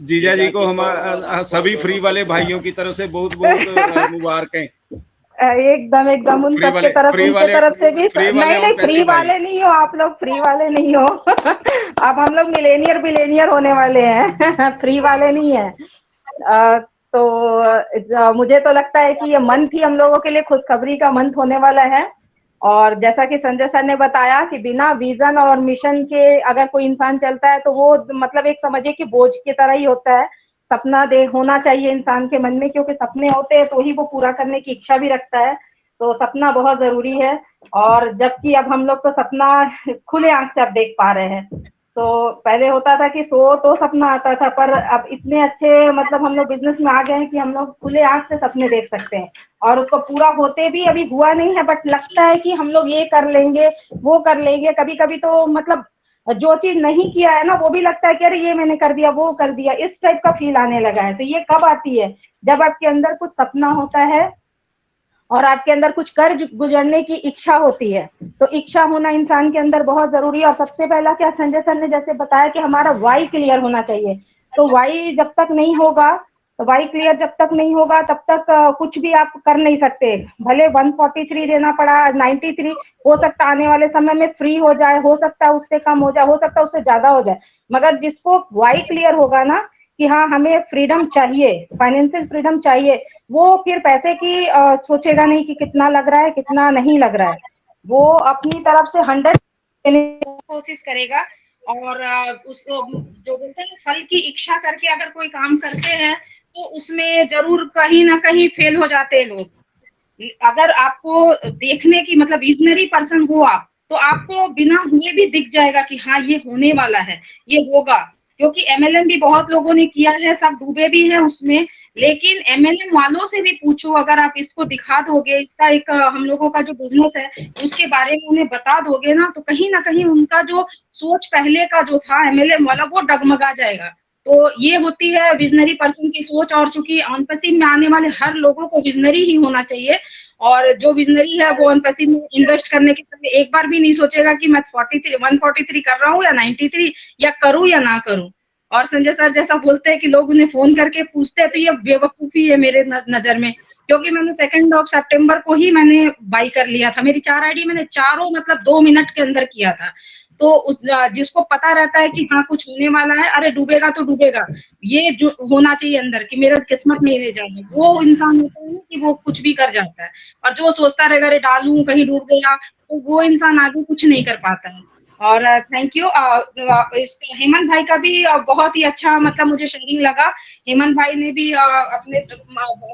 जीजा जी को हम सभी फ्री वाले भाइयों की तरफ से बहुत बहुत मुबारकें। एकदम एकदम उन सबके तरफ, उनके तरफ से भी। नहीं, फ्री वाले नहीं हो आप लोग, फ्री वाले नहीं हो। अब हम लोग मिलेनियर बिलेनियर होने वाले हैं। फ्री वाले नहीं है। तो मुझे तो लगता है कि ये मंथ ही हम लोगों के लिए खुशखबरी का मंथ होने वाला है। और जैसा कि संजय सर ने बताया कि बिना विजन और मिशन के अगर कोई इंसान चलता है तो वो मतलब एक समझिए कि बोझ की तरह ही होता है। सपना होना चाहिए इंसान के मन में, क्योंकि सपने होते हैं तो ही वो पूरा करने की इच्छा भी रखता है। तो सपना बहुत जरूरी है। और जबकि अब हम लोग तो सपना खुले आंख से अब देख पा रहे हैं। तो पहले होता था कि सो तो सपना आता था, पर अब इतने अच्छे मतलब हम लोग बिजनेस में आ गए हैं कि हम लोग खुले आंख से सपने देख सकते हैं, और उसको पूरा होते भी अभी हुआ नहीं है, बट लगता है कि हम लोग ये कर लेंगे, वो कर लेंगे। कभी कभी तो मतलब जो चीज नहीं किया है ना, वो भी लगता है कि अरे ये मैंने कर दिया, वो कर दिया, इस टाइप का फील आने लगा है। तो ये कब आती है? जब आपके अंदर कुछ सपना होता है और आपके अंदर कुछ कर गुजरने की इच्छा होती है। तो इच्छा होना इंसान के अंदर बहुत जरूरी है। और सबसे पहला क्या संजय सर ने जैसे बताया कि हमारा वाई क्लियर होना चाहिए। तो वाई जब तक नहीं होगा, तो वाई क्लियर जब तक नहीं होगा तब तक कुछ भी आप कर नहीं सकते। भले 143 देना पड़ा, 93 हो सकता आने वाले समय में फ्री हो जाए, हो सकता है उससे कम हो जाए, हो सकता है उससे ज्यादा हो जाए। मगर जिसको वाई क्लियर होगा ना कि हाँ हमें फ्रीडम चाहिए, फाइनेंशियल फ्रीडम चाहिए, वो फिर पैसे की सोचेगा नहीं कि कितना लग रहा है कितना नहीं लग रहा है। वो अपनी तरफ से 100 देने की कोशिश करेगा। और उसको जो बोलते हैं फल की इच्छा करके अगर कोई काम करते हैं तो उसमें जरूर कहीं ना कहीं फेल हो जाते हैं लोग। अगर आपको देखने की मतलब विजनरी पर्सन हुआ तो आपको बिना हुए भी दिख जाएगा कि हाँ ये होने वाला है, ये होगा। क्योंकि एमएलएम भी बहुत लोगों ने किया है, सब डूबे भी हैं उसमें। लेकिन एमएलएम वालों से भी पूछो, अगर आप इसको दिखा दोगे, इसका एक हम लोगों का जो बिजनेस है उसके बारे में उन्हें बता दोगे ना कहीं उनका जो सोच पहले का जो था एमएलएम वाला वो डगमगा जाएगा। तो ये होती है विजनरी पर्सन की सोच। और चूंकि ऑन पैसिव में आने वाले हर लोगों को विजनरी ही होना चाहिए, और जो विजनरी है वो ऑन पैसिव में इन्वेस्ट करने के पहले एक बार भी नहीं सोचेगा कि मैं 143 कर रहा हूँ या 93, या करूँ या ना करूँ। और संजय सर जैसा बोलते हैं कि लोग उन्हें फोन करके पूछते हैं, तो ये बेवकूफी है मेरे नजर में। क्योंकि मैंने 2 सितंबर को ही मैंने बाई कर लिया था। मेरी 4 आईडी मैंने चारों मतलब 2 मिनट के अंदर किया था। तो उस जिसको पता रहता है कि हाँ कुछ होने वाला है, अरे डूबेगा तो डूबेगा, ये जो होना चाहिए अंदर कि मेरा किस्मत नहीं रह जाएगा, वो इंसान होता है ना कि वो कुछ भी कर जाता है। और जो सोचता रहेगा अरे डालूं कहीं डूब गया, तो वो इंसान आगे कुछ नहीं कर पाता है। और थैंक यू। इसका हेमंत भाई का भी बहुत ही अच्छा मतलब मुझे शेयरिंग लगा। हेमंत भाई ने भी अपने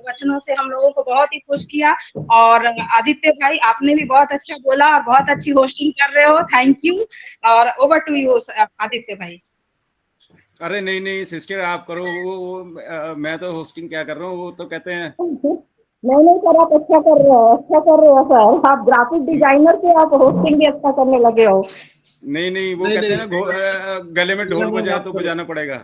वचनों से हम लोगों को बहुत ही खुश किया। और आदित्य भाई आपने भी बहुत अच्छा बोला और बहुत अच्छी होस्टिंग कर रहे हो, थैंक यू। और ओवर टू यू आदित्य भाई। अरे नहीं नहीं सिस्टर, आप करो वो मैं तो होस्टिंग क्या कर रहा हूँ, वो तो कहते हैं नहीं सर, आप अच्छा कर रहे हो, अच्छा कर रहे हो सर। आप ग्राफिक डिजाइनर से आप होस्टिंग भी अच्छा करने लगे हो। नहीं नहीं वो नहीं कहते हैं नहीं ना गले में ढोल मीना मैम बजाए आप तो करो। बजाना पड़ेगा।